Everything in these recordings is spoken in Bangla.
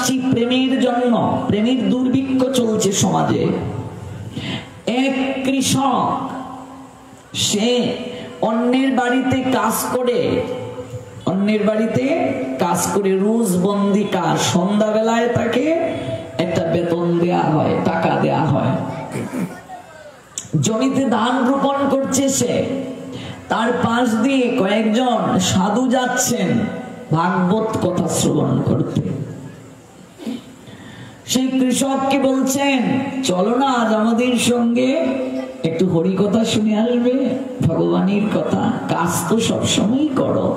আসছি প্রেমের জন্য। প্রেমের দুর্ভিক্ষ চলছে সমাজে। এক কৃষক, সে অন্যের বাড়িতে কাজ করে রোজ বন্দি কাজ, সন্ধ্যাবেলায় তাকে একটা বেতন দেয়া হয়, টাকা দেয়া হয়। জমিতে ধান রোপণ করছে সে, তার পাশ দিয়ে কয়েকজন সাধু যাচ্ছেন ভাগবত কথা শ্রবণ করতে। সেই কৃষককে বলছেন, চলো না আজ আমাদের সঙ্গে একটু হরি কথা শুনে আসবে, ভগবানের কথা, কাজ তো সবসময় করো,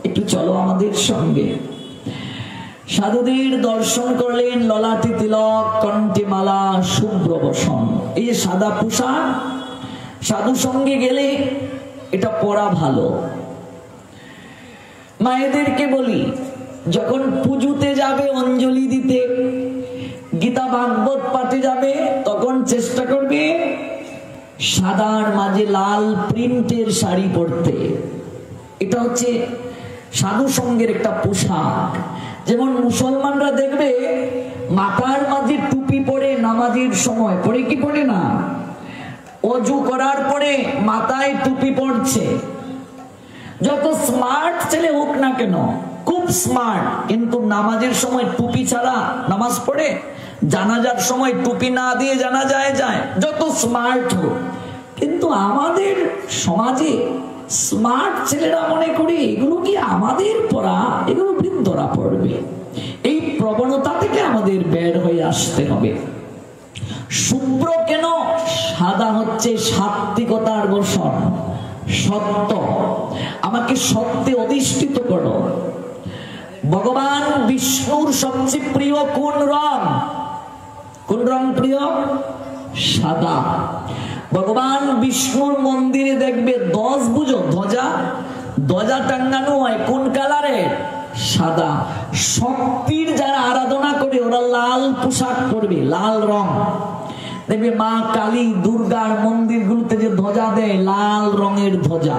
একটু চলো আমাদের সঙ্গে। সাধুদের দর্শন করলেন, ললাটে তিলক, কণ্ঠে মালা, শুভ্র বসন। এই যে সাদা পোশাক, সাধু সঙ্গে গেলে এটা পরা ভালো। মায়েদেরকে বলি, যখন পুজোতে যাবে অঞ্জলি দিতে, গীতা ভাগবত পাঠে যাবে, তখন চেষ্টা করবে সাদার মাঝে লাল প্রিন্টের শাড়ি পরতে। এটা হচ্ছে সাধু সঙ্গের একটা পোশাক। যেমন মুসলমানরা দেখবে মাথার মাঝে টুপি পরে নামাজের সময়, পরে কি পরে না, অজু করার পরে মাথায় টুপি পড়ছে। যত স্মার্ট ছেলে হোক না কেন, খুব স্মার্ট, কিন্তু নামাজের সময় টুপি ছাড়া নামাজ পড়ে, জানাজার সময় টুপি না দিয়ে জানাজায় যায়, যত স্মার্ট হোক। কিন্তু আমাদের সমাজে স্মার্ট ছেলেরা মনে করে এগুলো কি আমাদের পড়া, এগুলো বৃদ্ধরা পড়বে। এই প্রবণতা থেকে আমাদের বের হয়ে আসতে হবে। শুভ্র কেন? সাদা হচ্ছে সাত্বিকতার বসন, সত্য। আমাকে সত্যে অধিষ্ঠিত করো। ভগবান বিষ্ণুর সবচেয়ে প্রিয় কোন রং? কোন রং প্রিয়? সাদা। ভগবান বিষ্ণুর মন্দিরে দেখবে 10 বুঝো ধ্বজা টাঙ্গানো হয় কোন কালারের? সাদা। শক্তির যারা আরাধনা করে ওরা লাল পোশাক পরবে, লাল রং। দেখবে মা কালী, দুর্গার মন্দিরগুলোতে যে ধ্বজা দেয়, লাল রঙের ধ্বজা।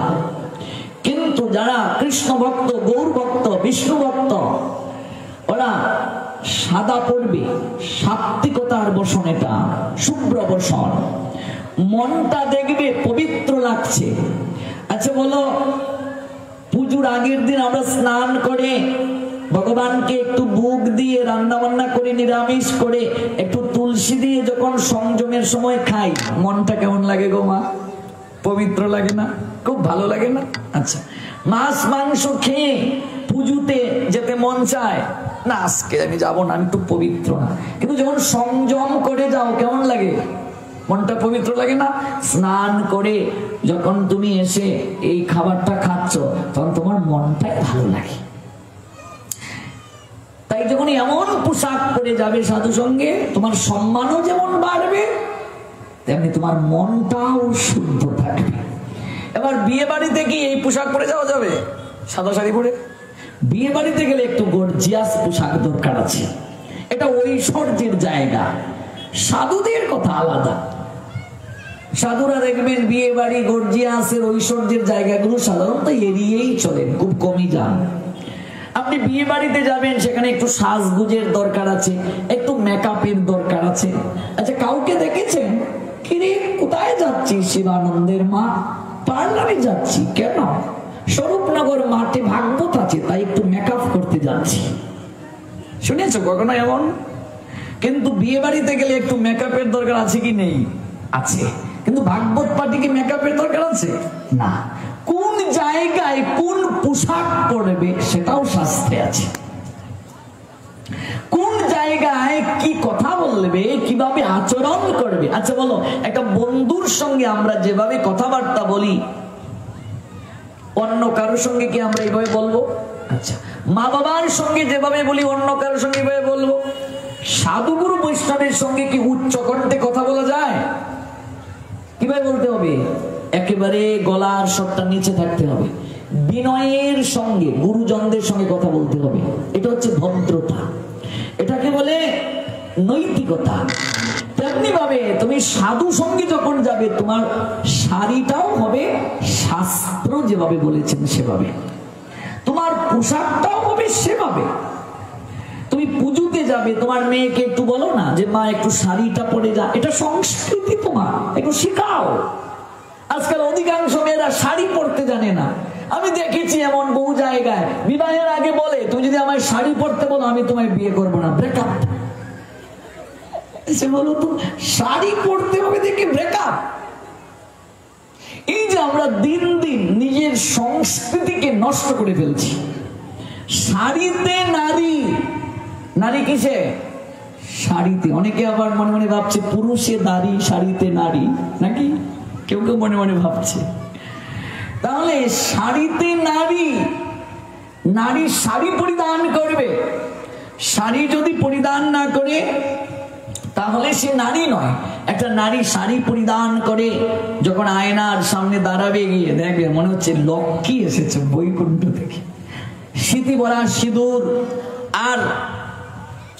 কিন্তু যারা কৃষ্ণ ভক্ত, গৌর ভক্ত, বিষ্ণু ভক্ত, ওরা সাদা পরবে, সাত্বিকতার বসন, এটা শুভ্র বসন। মনটা দেখবে পবিত্র লাগছে। আচ্ছা বলো, পুজোর আগের দিন আমরা স্নান করে ভগবানকে একটু ভোগ দিয়ে, রান্না বান্না করে, নিরামিষ করে, একটু তুলসী দিয়ে যখন সংযমের সময় খাই, মনটা কেমন লাগে গো মা? পবিত্র লাগে না? খুব ভালো লাগে না? আচ্ছা, মাছ মাংস খেয়ে পুজোতে যেতে মন চায় না, আজকে আমি যাবো না, আমি তো পবিত্র না। কিন্তু যখন সংযম করে যাও কেমন লাগে? মনটা পবিত্র লাগে না? স্নান করে যখন তুমি এসে এই খাবারটা খাচ্ছ, তখন তোমার মনটাই ভালো লাগে। তাই যখন এমন পোশাক পরে যাবে সাধু সঙ্গে, তোমার সম্মানও যেমন বাড়বে, তেমনি তোমার মনটাও শুদ্ধ থাকবে। এবার বিয়ে বাড়িতে কি এই পোশাক পরে যাওয়া যাবে? সাদা শাড়ি পরে? বিয়ে বাড়িতে গেলে একটু গর্জিয়াস পোশাক দরকার আছে। এটা ঐশ্বর্যের জায়গা। সাধুদের কথা আলাদা। সাধুরা দেখবেন বিয়ে বাড়ি, গর্জিয়াসের, ঐশ্বর্যের জায়গাগুলো সাধারণত এড়িয়েই চলেন, খুব কমই যান। আপনি বিয়ে বাড়িতে যাবেন, সেখানে একটু সাজগুজের দরকার আছে, একটু মেকআপের দরকার আছে। আচ্ছা, কাউকে দেখেছেন কিরে কোথায় যাচ্ছি? শিবানন্দের মা, পার্লারে যাচ্ছি। কেন? স্বরূপনগর মাঠে ভাগবত আছে, তাই একটু মেকআপ করতে যাচ্ছি। শুনেছো কখনো এমন? কিন্তু বিয়ে বাড়িতে গেলে একটু মেকআপের দরকার আছে কি নেই? আছে। কিন্তু ভাগবত পাঠে কি মেকআপের দরকার আছে? না। কোন জায়গায় কোন পোশাক পরবে সেটাও শাস্ত্রে আছে। কোন জায়গায় কি কথা বলবে, কিভাবে আচরণ করবে। আচ্ছা বলো, একটা বন্ধুর সঙ্গে আমরা যেভাবে কথাবার্তা বলি, অন্য কারোর সঙ্গে কি আমরা এইভাবে বলবো? আচ্ছা, মা বাবার সঙ্গে যেভাবে বলি, অন্য কারোর সঙ্গে এইভাবে বলবো? সাধুগুরু বৈষ্ণবের সঙ্গে কি উচ্চ কণ্ঠে কথা বলা যায়? কিভাবে বলতে হবে? একেবারে গলার স্বরটা নিচে থাকতে হবে। বিনয়ের সঙ্গে গুরুজনদের সঙ্গে কথা বলতে হবে। এটা হচ্ছে ভদ্রতা, এটাকে বলে নৈতিকতা। তেমনি ভাবে তুমি সাধু সঙ্গে যখন যাবে, তোমার শাড়িটাও হবে শাস্ত্র যেভাবে বলেছেন সেভাবে, তোমার পোশাকটাও হবে সেভাবে। তুমি পুজোতে যাবে তোমার মেয়েকে একটু বলো না যে মা একটু শাড়িটা পরে যা, এটা সংস্কৃতি, তোমার একটু শিখাও। আজকাল অধিকাংশ মেয়েরা শাড়ি পরতে জানে না। আমি দেখেছি এমন বহু জায়গায় বিবাহের আগে বলে তুমি যদি আমায় শাড়ি পরতে বলো আমি তোমায় বিয়ে করবো না, ব্রেকআপ। বলো তো শাড়ি পরতে হবে দেখে ব্রেকআপ। এই যে আমরা দিন দিন নিজের সংস্কৃতিকে নষ্ট করে ফেলছি। শাড়িতে নারী, নারী কিসে? শাড়িতে। অনেকে আবার মনে মনে ভাবছে পুরুষে নারী শাড়িতে নারী, নাকি কেউ কেউ মনে মনে ভাবছে। তাহলে শাড়িতে নারী, নারী শাড়ি পরিধান করবে। শাড়ি যদি পরিধান না করে তাহলে সে নারী নয়। একটা নারী শাড়ি পরিধান করে যখন আয়নার সামনে দাঁড়াবে, গিয়ে দেখবে মনে হচ্ছে লক্ষ্মী এসেছে বৈকুণ্ঠ থেকে। স্মৃতি ভরা সিঁদুর আর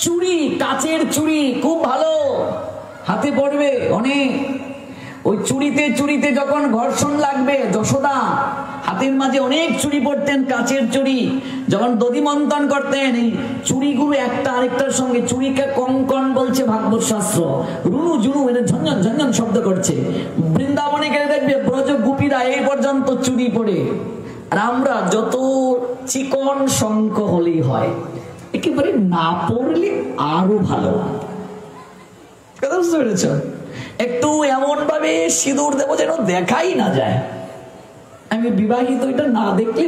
চুড়ি, কাচের চুড়ি খুব ভালো হাতে পড়বে অনেক। ওই চুড়িতে চুড়িতে যখন ঘর্ষণ লাগবে, যশোদা হাতের মাঝে অনেক চুড়ি পড়তেন, কাচের চুড়ি। যখন দধি মন্থন করতেন এই চুড়িগুলো একটা আরেকটার সঙ্গে, চুড়িকে কঙ্কন বলছে ভাগবত শাস্ত্র, রুনু জুনু এটা ঝনঝন ঝনঝন শব্দ করছে। বৃন্দাবনে গেলে দেখবে ব্রজ গোপীরা এই পর্যন্ত চুড়ি পড়ে। আর আমরা যত চিকন শঙ্খ হলেই হয়, একেবারে না পড়লে আরো ভালো। কথা বুঝতে পেরেছ? একটু এমন ভাবে সিঁদুর দেবো যেন দেখাই না যায়। আমি বিবাহিত, এটা না দেখলে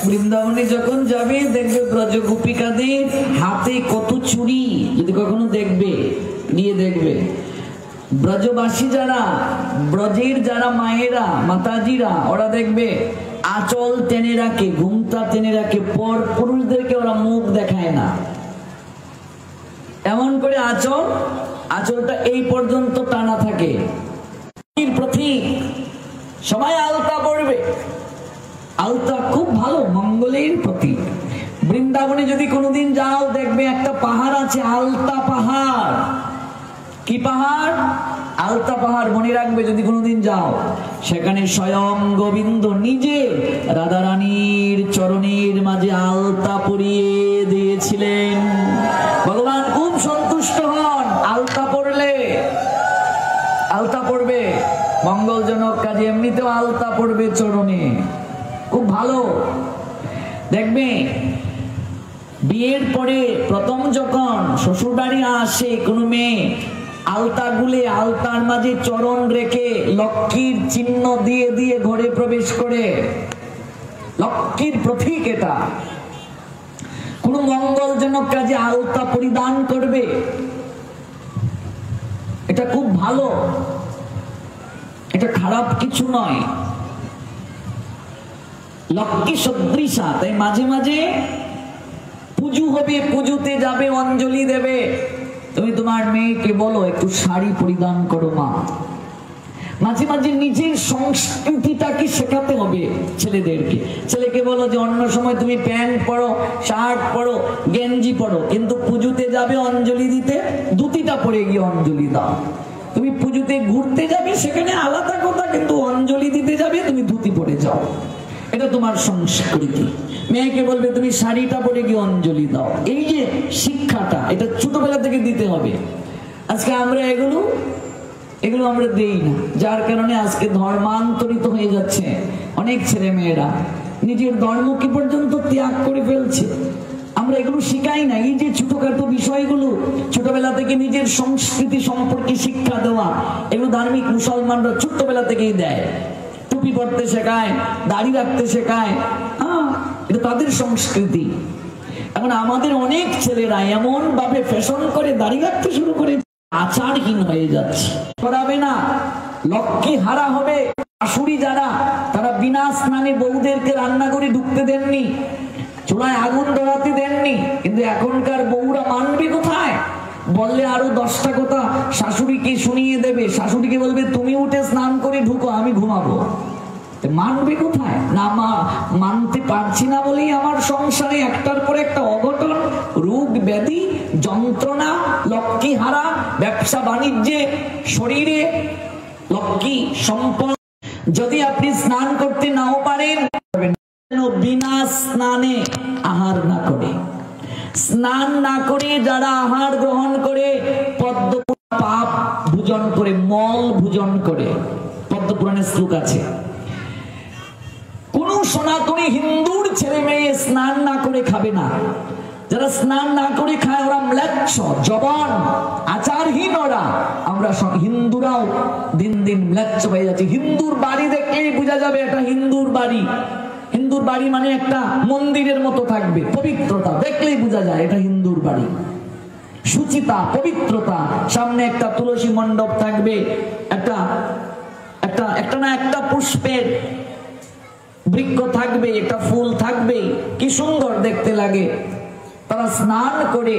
বৃন্দাবনে যখন যাবে দেখবে ব্রজ গোপিকাদের হাতে কত চুড়ি। যদি কখনো দেখবে, গিয়ে দেখবে ব্রজবাসী যারা, ব্রজের যারা মায়েরা মাতাজিরা, ওরা দেখবে আঁচল টেনে রাখে, ঘুমটা টেনে রাখে। পর পুরুষদেরকে ওরা মুখ দেখায় না, এমন করে আঁচলটা এই পর্যন্ত টানা থাকে। প্রতীক সবাই আলতা পড়বে, আলতা খুব ভালো, মঙ্গলের প্রতীক। বৃন্দাবনে যদি কোনোদিন যাও দেখবে একটা পাহাড় আছে, আলতা পাহাড়। কি পাহাড়? আলতা পাহাড়। মনে রাখবে যদি কোনোদিন যাও, সেখানে স্বয়ং গোবিন্দ নিজে রাধারানীর চরণের মাঝে আলতা পরিয়ে দিয়েছিলেন। ভগবান খুব সন্তুষ্ট হন আলতা পড়লে। আলতা পড়বে মঙ্গলজনক কাজে, এমনিতেও আলতা পড়বে চরণে, খুব ভালো। দেখবে বিয়ের পরে প্রথম যখন শ্বশুর বাড়ি আসে কোনো মেয়ে, আলতা গুলে আলতার মাঝে চরণ রেখে লক্ষ্মীর চিহ্ন দিয়ে দিয়ে ঘরে প্রবেশ করে। লক্ষ্মীর প্রতীক এটা। কোন মঙ্গলজনক কাজে আলতা পরিধান করবে, এটা খুব ভালো, এটা খারাপ কিছু নয়। লক্ষ্মী সদৃশা, তাই মাঝে মাঝে পুজো হবে, পুজোতে যাবে, অঞ্জলি দেবে, তুমি তোমার মেয়েকে বলো একটু শাড়ি পরিধান করো মা। মাঝে মাঝে নিজের সংস্কৃতিটাকে শেখাতে হবে ছেলেদেরকে। ছেলেকে বলো যে অন্য সময় তুমি প্যান্ট পরো, শার্ট পরো, গেঞ্জি পরো, কিন্তু পুজোতে যাবে অঞ্জলি দিতে, ধুতিটা পরে গিয়ে অঞ্জলি দাও। তুমি পুজোতে ঘুরতে যাবে, সেখানে আলাদা কথা, কিন্তু অঞ্জলি দিতে যাবে তুমি ধুতি পরে যাও, এটা তোমার সংস্কৃতি। মেয়েকে বলবে তুমি শাড়িটা পরে গিয়ে অঞ্জলি দাও। এই যে শিক্ষাটা, এটা ছোটবেলা থেকে দিতে হবে। আজকে আমরা এগুলো আমরা দেই না, যার কারণে আজকে ধর্মান্তরিত হয়ে যাচ্ছে অনেক ছেলে মেয়েরা, নিজের ধর্মকে পর্যন্ত ত্যাগ করে ফেলছে। আমরা এগুলো শিখাই না। এই যে ছোটখাটো বিষয়গুলো ছোটবেলা থেকে নিজের সংস্কৃতি সম্পর্কে শিক্ষা দেওয়া, এগুলো ধার্মিক মুসলমানরা ছোট্টবেলা থেকেই দেয়। টুপি পরতে শেখায়, দাড়ি রাখতে শেখায়, এটা তাদের সংস্কৃতি। এখন আমাদের অনেক ছেলেরা এমন ভাবে ফ্যাশন করে দাড়ি রাখতে শুরু করে, আচারহীন হয়ে যাচ্ছে। করাবে না, লক্ষ্মী হারা হবে। শাশুড়ি যারা, তারা বিনা স্নানে বউদেরকে রান্না করে ঢুকতে দেননি, চুলায় আগুন ধরাতে দেননি। কিন্তু এখনকার বউরা মানবে কোথায়? বললে আরো 10টা কথা শাশুড়িকে শুনিয়ে দেবে। শাশুড়িকে বলবে তুমি উঠে স্নান করে ঢুকো, আমি ঘুমাবো। মানবে কোথায়? না, মানতে পারছি না বলেই আমার সংসারে একটার পর একটা অঘটন, রোগ ব্যাধি, যন্ত্রণা, লক্ষ্মী হারা, ব্যবসা বাণিজ্যে, শরীরে লক্ষ্মী সম্পদ। যদি আপনি স্নান করতে নাও পারেন, বিনা স্নানে আহার না করে, স্নান না করে যারা আহার গ্রহণ করে পদ্ম পাপ ভোজন করে, মল ভোজন করে। পদ্মপুরাণের শ্লোক আছে, কোন সনাতনী হিন্দুর ছেলে মেয়ে স্নান না করে খাবে না। যারা স্নান না করে খায় ওরা ম্লেচ্ছ, জবান, আচারহীন ওরা। আমরা হিন্দুরাও দিন দিন ম্লেচ্ছ হয়ে যাচ্ছে। হিন্দুর বাড়ি দেখলেই বোঝা যাবে এটা হিন্দুর বাড়ি। হিন্দুর বাড়ি মানে একটা মন্দিরের মতো থাকবে, পবিত্রতা দেখলেই বোঝা যায় এটা হিন্দুর বাড়ি। সুচিতা, পবিত্রতা, সামনে একটা তুলসী মণ্ডপ থাকবে, একটা পুষ্পের বৃক্ষ থাকবে, একটা ফুল থাকবে, কি সুন্দর দেখতে লাগে। তারা স্নান করে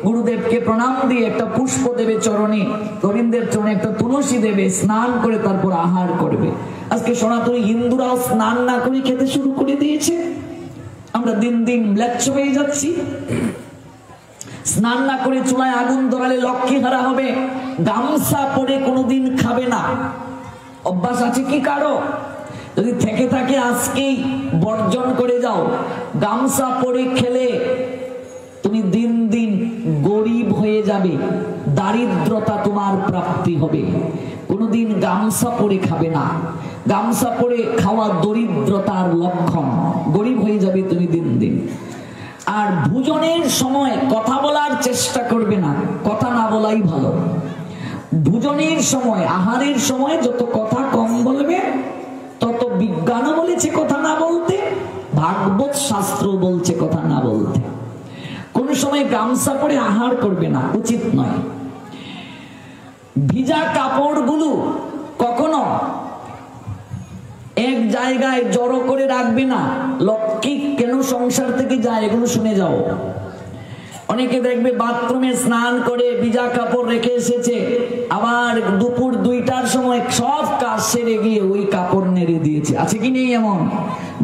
গুরুদেবকে প্রণাম দিয়ে একটা পুষ্প দেবে চরণে, গোবিন্দের চরণে একটা তুলসী দেবে, স্নান করে তারপর আহার করবে। আজকে সনাতনী হিন্দুরাও স্নান না করে খেতে শুরু করে দিয়েছে। আমরা দিন দিন ম্লেচ্ছ হয়ে যাচ্ছি। স্নান না করে চুলায় আগুন ধরালে লক্ষ্মী হারা হবে। গামছা পরে কোনোদিন খাবে না, অভ্যাস আছে কি কারো? যদি থেকে থাকে আজকেই বর্জন করে যাও। গামছা পরে খেলে তুমি দিন দিন গরিব হয়ে যাবে, দারিদ্রতা তোমার প্রাপ্তি হবে। কোনোদিন গামছা পরে খাবে না, গামছা পরে খাওয়া দরিদ্রতার লক্ষণ, গরিব হয়ে যাবে তুমি দিন দিন। আর ভোজনের সময় কথা বলার চেষ্টা করবে না, কথা না বলাই ভালো। ভোজনের সময়, আহারের সময় যত কথা কম বলবে, তত বিজ্ঞানও বলেছে কথা না বলতে, ভাগবত শাস্ত্র বলছে কথা না বলতে। কোন সময় গামছা পরে আহার করবে না, উচিত নয়। ভিজা কাপড়গুলো কখনো এক জায়গায় জড়ো করে রাখবে না। লক্ষ্মী কেন সংসার থেকে যায় এগুলো শুনে যাও। অনেকে দেখবে বাথরুমে স্নান করে ভিজা কাপড় রেখে এসেছে, আবার দুপুর 2টার সময় সব কাজ সেরে গিয়ে ওই কাপড় নেড়ে দিয়েছে। আছে কি নেই এমন?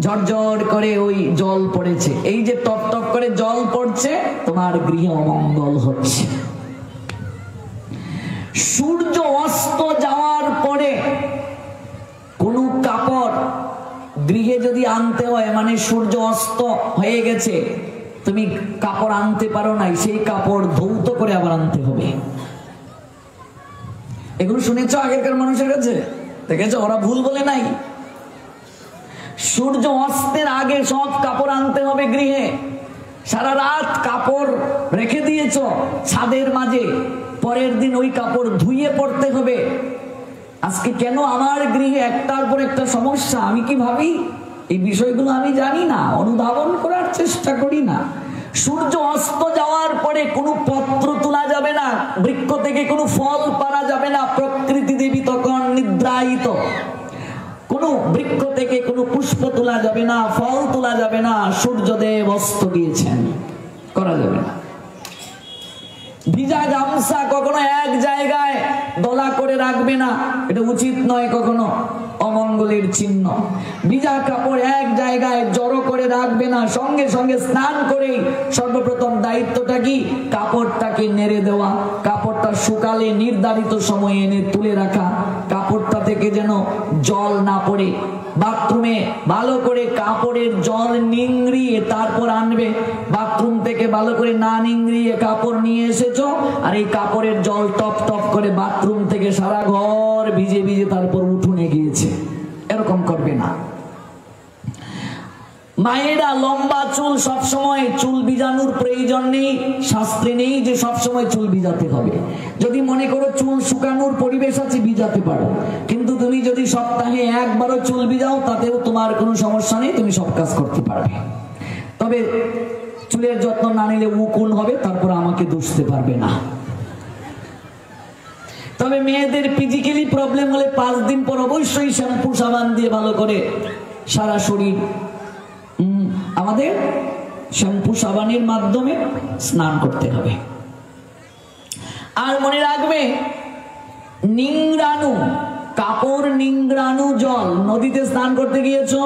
ঝরঝর করে ওই জল পড়েছে। এই যে টপ টপ করে জল পড়ছে, তোমার গৃহে অমঙ্গল হচ্ছে। সূর্য অস্ত যাওয়ার পরে কোনো কাপড় গৃহে যদি আনতে হয়, মানে সূর্য অস্ত হয়ে গেছে, তুমি কাপড় আনতে পারো নাই, সেই কাপড় ধৌত করে আবার আনতে হবে। এগুলো শুনেছ আগেরকার মানুষের কাছে? দেখেছ ওরা ভুল বলে নাই। সূর্য অস্তের আগে সব কাপড় আনতে হবে গৃহে। সারা রাত কাপড় রেখে দিয়েছ ছাদের মাঝে, পরের দিন ওই কাপড় ধুইয়ে পড়তে হবে। আজকে কেন আমার গৃহে একটার পর একটা সমস্যা, আমি কি ভাবি? এই বিষয়গুলো আমি জানি না, অনুধাবন করার চেষ্টা করি না। সূর্য অস্ত যাওয়ার পরে কোনো পত্র তোলা যাবে না, বৃক্ষ থেকে কোনো ফল পাড়া যাবে না, প্রকৃতি দেবী তখন নিদ্রায়িত। কোনো বৃক্ষ থেকে কোনো পুষ্প তোলা যাবে না, ফল তোলা যাবে না, সূর্যদেব অস্ত গিয়েছেন, করা যাবে না। ভিজা গামছা কখনো এক জায়গায় দলা করে রাখবে না, এটা উচিত নয়, কখনো অমঙ্গলের চিহ্ন। ভিজা কাপড় এক জায়গায় জড়ো করে রাখবে না, সঙ্গে সঙ্গে স্নান করে সর্বপ্রথম দায়িত্বটা কি? কাপড়টাকে নেড়ে দেওয়া, কাপড়টা শুকালে নির্ধারিত সময়ে এনে তুলে রাখা, কাপড়টা থেকে যেন জল না পড়ে। বাথরুমে ভালো করে কাপড়ের জল নিংড়িয়ে তারপর আনবে। বাথরুম থেকে ভালো করে না নিংড়িয়ে কাপড় নিয়ে এসেছো, আর এই কাপড়ের জল টপ টপ করে বাথরুম থেকে সারা ঘর ভিজে ভিজে তারপর উঠোনে গিয়েছে, এরকম করবে না। মায়েরা লম্বা চুল সবসময়, চুল ভিজানোর প্রয়োজন নেই, শাস্ত্রে নেই যে সবসময় চুল ভিজাতে হবে। যদি মনে করো চুল শুকানোর পরিবেশ আছে, ভিজাতে পারো, কিন্তু তুমি যদি সপ্তাহে একবারও চুল ভিজাও তাতেও তোমার কোনো সমস্যা নেই, তুমি সব কাজ করতে পারবে। তবে চুলের যত্ন না নিলে উকুন হবে, তারপর আমাকে দুষতে পারবে না। তবে মেয়েদের ফিজিক্যালি প্রবলেম হলে 5 দিন পর অবশ্যই শ্যাম্পু সাবান দিয়ে ভালো করে সারা শরীর আমাদের শ্যাম্পু সাবানের মাধ্যমে স্নান করতে হবে। আর মনে রাখবে, নিংড়ানো কাপড় নিংড়ানো জল, নদীতে স্নান করতে গিয়েছো,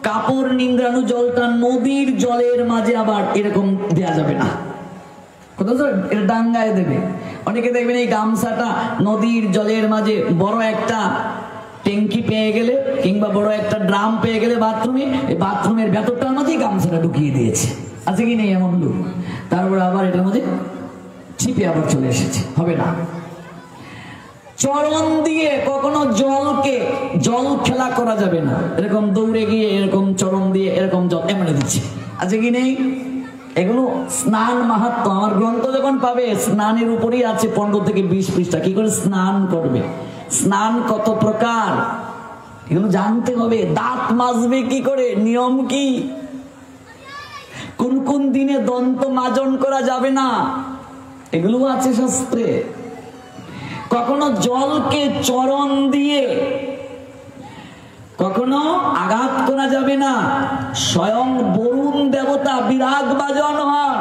কাপড় নিংড়ানো জলটা নদীর জলের মাঝে আবার এরকম দেয়া যাবে না, এটা ডাঙ্গায় দেবে। অনেকে দেখবেন এই গামছাটা নদীর জলের মাঝে বড় একটা ট্যাঙ্কি পেয়ে গেলে কিংবা বড় একটা ড্রাম পেয়ে গেলে বাথরুমে, এই বাথরুমের ভেতরটার মধ্যেই গামছাটা ঢুকিয়ে দিয়েছে, আছে কি নেই এমন লোক? তারপরে আবার এটার মধ্যে ছিপে আবার চলে এসেছে, হবে না। চরণ দিয়ে কখনো জল খেলা করা যাবে না, এরকম দৌড়ে গিয়ে এরকম চরণ দিয়ে এরকম জল এমনি দিচ্ছে, আছে কি নেই? এগুলো স্নান মাহাত্ম্য, আমার গ্রন্থ যখন পাবে স্নানের উপরেই আছে 15 থেকে 20 পৃষ্ঠা, কি করে স্নান করবে, স্নান কত প্রকার এগুলো জানতে হবে। দাঁত মাজবে কি করে, নিয়ম কি, কোন কোন দিনে দন্ত মাজন করা যাবে না, এগুলো আছে শাস্ত্রে। কখনো জলকে চরণ দিয়ে কখনো আঘাত করা যাবে না। স্বয়ং বরুণ দেবতা বিরাগ বাজন হন,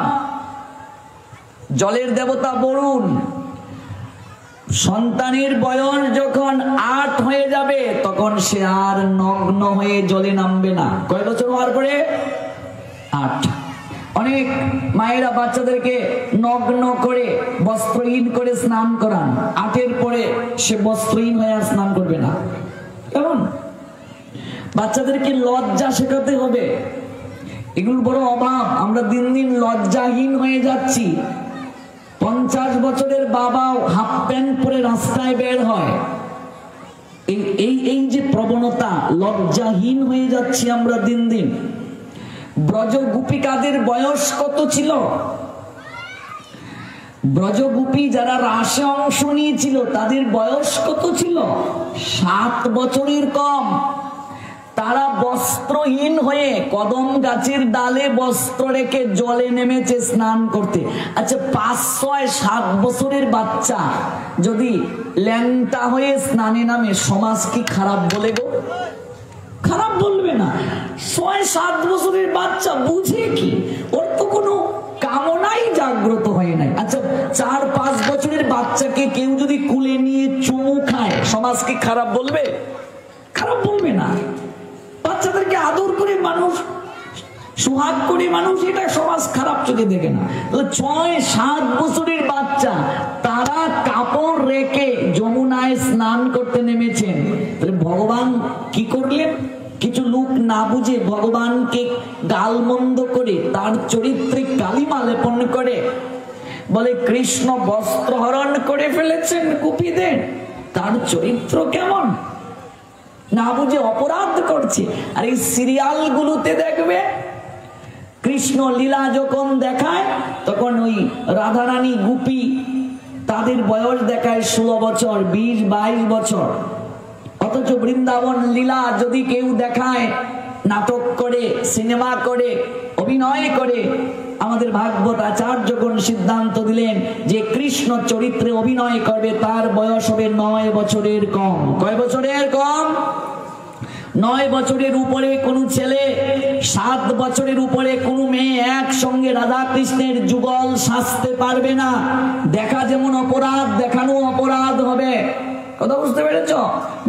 জলের দেবতা বরুণ। সন্তানের বয়স যখন 8 হয়ে যাবে তখন সে আর নগ্ন হয়ে জলে নামবে না। কয় বছর হওয়ার পরে? 8। অনেক মায়েরা বাচ্চাদেরকে নগ্ন করে বস্ত্রহীন করে স্নান করান, 8-এর পরে সে বস্ত্রহীন হয়ে আর স্নান করবে না। কেমন? বাচ্চাদেরকে লজ্জা শেখাতে হবে, এগুলোর বড় অভাব, আমরা দিন দিন লজ্জাহীন হয়ে যাচ্ছি। 50 বছরের বাবাও হাফ প্যান্ট পরে রাস্তায় বের হয়, এই যে প্রবণতা, লজ্জাহীন হয়ে যাচ্ছি আমরা দিন দিন। ব্রজ গোপিকাদের বয়স কত ছিল? ব্রজগোপী যারা রাসে অংশ নিয়েছিল তাদের বয়স কত ছিল? 7 বছরের কম। তারা বস্ত্রহীন হয়ে কদম গাছের ডালে বস্ত্র রেখে জলে নেমেছে স্নান করতে। আচ্ছা, 5-6-7 বছরের বাচ্চা যদি ল্যাংটা হয়ে স্নানে নামে, সমাজ কি খারাপ বলে গো? খারাপ বলবে না। 6-7 বছরের বাচ্চা বুঝে কি? ওর তো কোনো কামনাই জাগ্রত হয় নাই। আচ্ছা, 4-5 বছরের বাচ্চাকে কেউ যদি কুলে নিয়ে চুমু খায়, সমাজ কি খারাপ বলবে? খারাপ বলবে না। বাচ্চাদেরকে আদর করে মানুষ, সুহাগ করে মানুষ, এটা সমাজ খারাপ চোখে দেখে না। 6-7 বছরের বাচ্চা তারা কাপড় রেখে যমুনায় স্নান করতে নেমেছেন, তাহলে ভগবান কি করলেন? কিছু লোক না বুঝে ভগবানকে গালমন্দ করে তার চরিত্রে কালিমা লেপন করে বলে কৃষ্ণ বস্ত্র হরণ করে ফেলেছেন গোপীদের, তার চরিত্র কেমন, না বুঝে অপরাধ করছে। আর এই সিরিয়াল গুলোতে দেখবে কৃষ্ণ লীলা যখন দেখায় তখন ওই রাধারানী গোপী তাদের বয়স দেখায় 16 বছর, 20-22 বছর। অথচ বৃন্দাবন লীলা যদি কেউ দেখায়, নাটক করে, সিনেমা করে, অভিনয় করে, আমাদের ভাগবত আচার্যগণ সিদ্ধান্ত দিলেন যে কৃষ্ণ চরিত্রে অভিনয় করবে তার বয়স হবে 9 বছরের কম। কয় বছরের কম? 9 বছরের উপরে কোনো ছেলে, 7 বছরের উপরে কোনো মেয়ে একসঙ্গে রাধা কৃষ্ণের যুগল সাজতে পারবে না। দেখা যেমন অপরাধ, দেখানো অপরাধ হবে। কথা বুঝতে পেরেছ?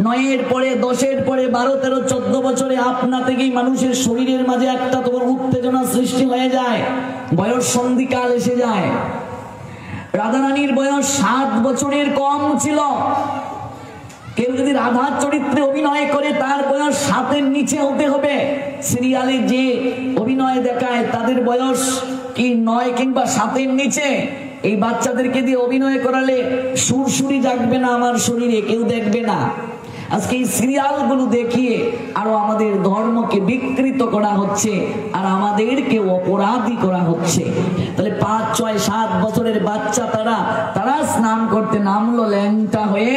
9-এর পরে, 10-এর পরে, 12, 13, 14 বছরে আপনা থেকেই মানুষের শরীরের মাঝে একটা তোমার উত্তেজনা সৃষ্টি হয়ে যায়, বয়স সন্ধিকাল এসে যায়। রাধারানীর বয়স 7 বছরের কম ছিল। কেউ যদি রাধার চরিত্রে অভিনয় করে তার বয়স 7-এর নিচে হতে হবে। সিরিয়ালে যে অভিনয় দেখায় তাদের বয়স কি 9 কিংবা 7-এর নিচে। এই বাচ্চাদেরকে দিয়ে অভিনয় করালে সুরসুরি জাগবে না আমার শরীরে, কেউ দেখবে না। আজকে এই সিরিয়ালগুলো দেখিয়ে আরো আমাদের ধর্মকে বিকৃত করা হচ্ছে আর আমাদেরকে অপরাধী করা হচ্ছে। তাহলে 5-6-7 বছরের বাচ্চা তারা স্নান করতে নামলো ল্যাংটা হয়ে,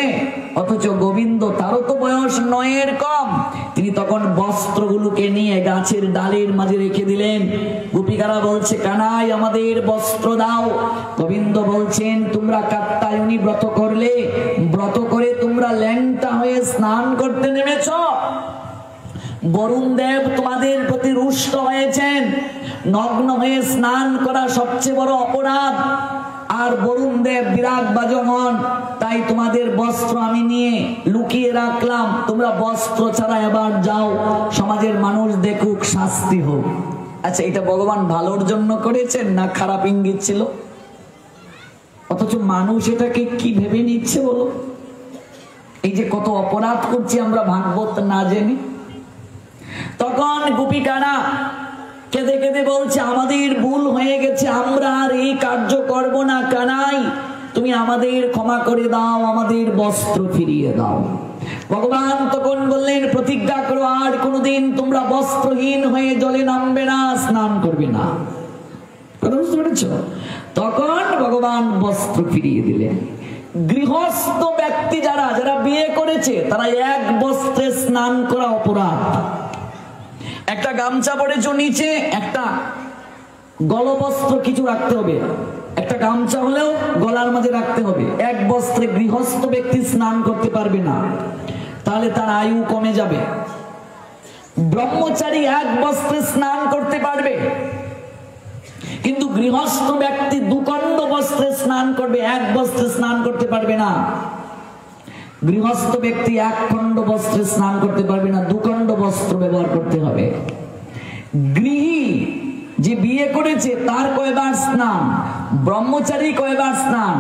অথচ গোবিন্দ তারও তো বয়স 9-এর কম। তিনি তখন বস্ত্র বস্ত্রগুলোকে নিয়ে গাছের ডালের মাঝে রেখে দিলেন। গোপিকারা বলছে, কানাই আমাদের বস্ত্র দাও। গোবিন্দ বলছেন, তোমরা কাত্যায়নী ব্রত করলে, ব্রত করে তোমরা ল্যাংটা হয়ে স্নান করতে নেমেছ। বরুণ দেব তোমাদের প্রতি রুষ্ট হয়েছেন। নগ্ন হয়ে স্নান করা সবচেয়ে বড় অপরাধ। আর বরুণ দেব বিরাগ বাজমান, তাই তোমাদের বস্ত্র আমি নিয়ে লুকিয়ে রাখলাম। তোমরা বস্ত্র ছাড়া এবার যাও, সমাজের মানুষ দেখুক, শাস্তি হোক। আচ্ছা, এটা ভগবান ভালোর জন্য করেছেন না খারাপ ইঙ্গিত ছিল? অথচ মানুষ এটাকে কি ভেবে নিচ্ছে বলো? এই যে কত অপরাধ করছি আমরা ভাগবত না জেনে। তখন গোপিকারা কেঁদে কেঁদে বলছে, আমাদের ভুল হয়ে গেছে, আমরা আর এই কার্য করব না। কানাই, তুমি আমাদের ক্ষমা করে দাও, আমাদের বস্ত্র ফিরিয়ে দাও। ভগবান তখন বললেন, প্রতিজ্ঞা করো আর কোনোদিন তোমরা বস্ত্রহীন হয়ে জলে নামবে না, স্নান করবে না। বুঝতে পেরেছ? তখন ভগবান বস্ত্র ফিরিয়ে দিলেন। গৃহস্থ ব্যক্তি যারা যারা বিয়ে করেছে, তারা এক বস্ত্রে স্নান করা অপরাধ। একটা গামছা পরেছ নিচে, একটা গলবস্ত্র কিছু রাখতে হবে। একটা গামছা হলেও গলার মাঝে রাখতে হবে। এক বস্ত্রে গৃহস্থ ব্যক্তি স্নান করতে পারবে না, তাহলে তার আয়ু কমে যাবে। ব্রহ্মচারী এক বস্ত্রে স্নান করতে পারবে, কিন্তু গৃহস্থ ব্যক্তি দুখণ্ড বস্ত্রে স্নান করবে, এক বস্ত্রে স্নান করতে পারবে না। গৃহস্থ ব্যক্তি এক খণ্ড বস্ত্রে স্নান করতে পারবে না, দুখণ্ড বস্ত্র ব্যবহার করতে হবে। গৃহী যে বিয়ে করেছে তার কয়বার স্নান, ব্রহ্মচারী কয়বার স্নান,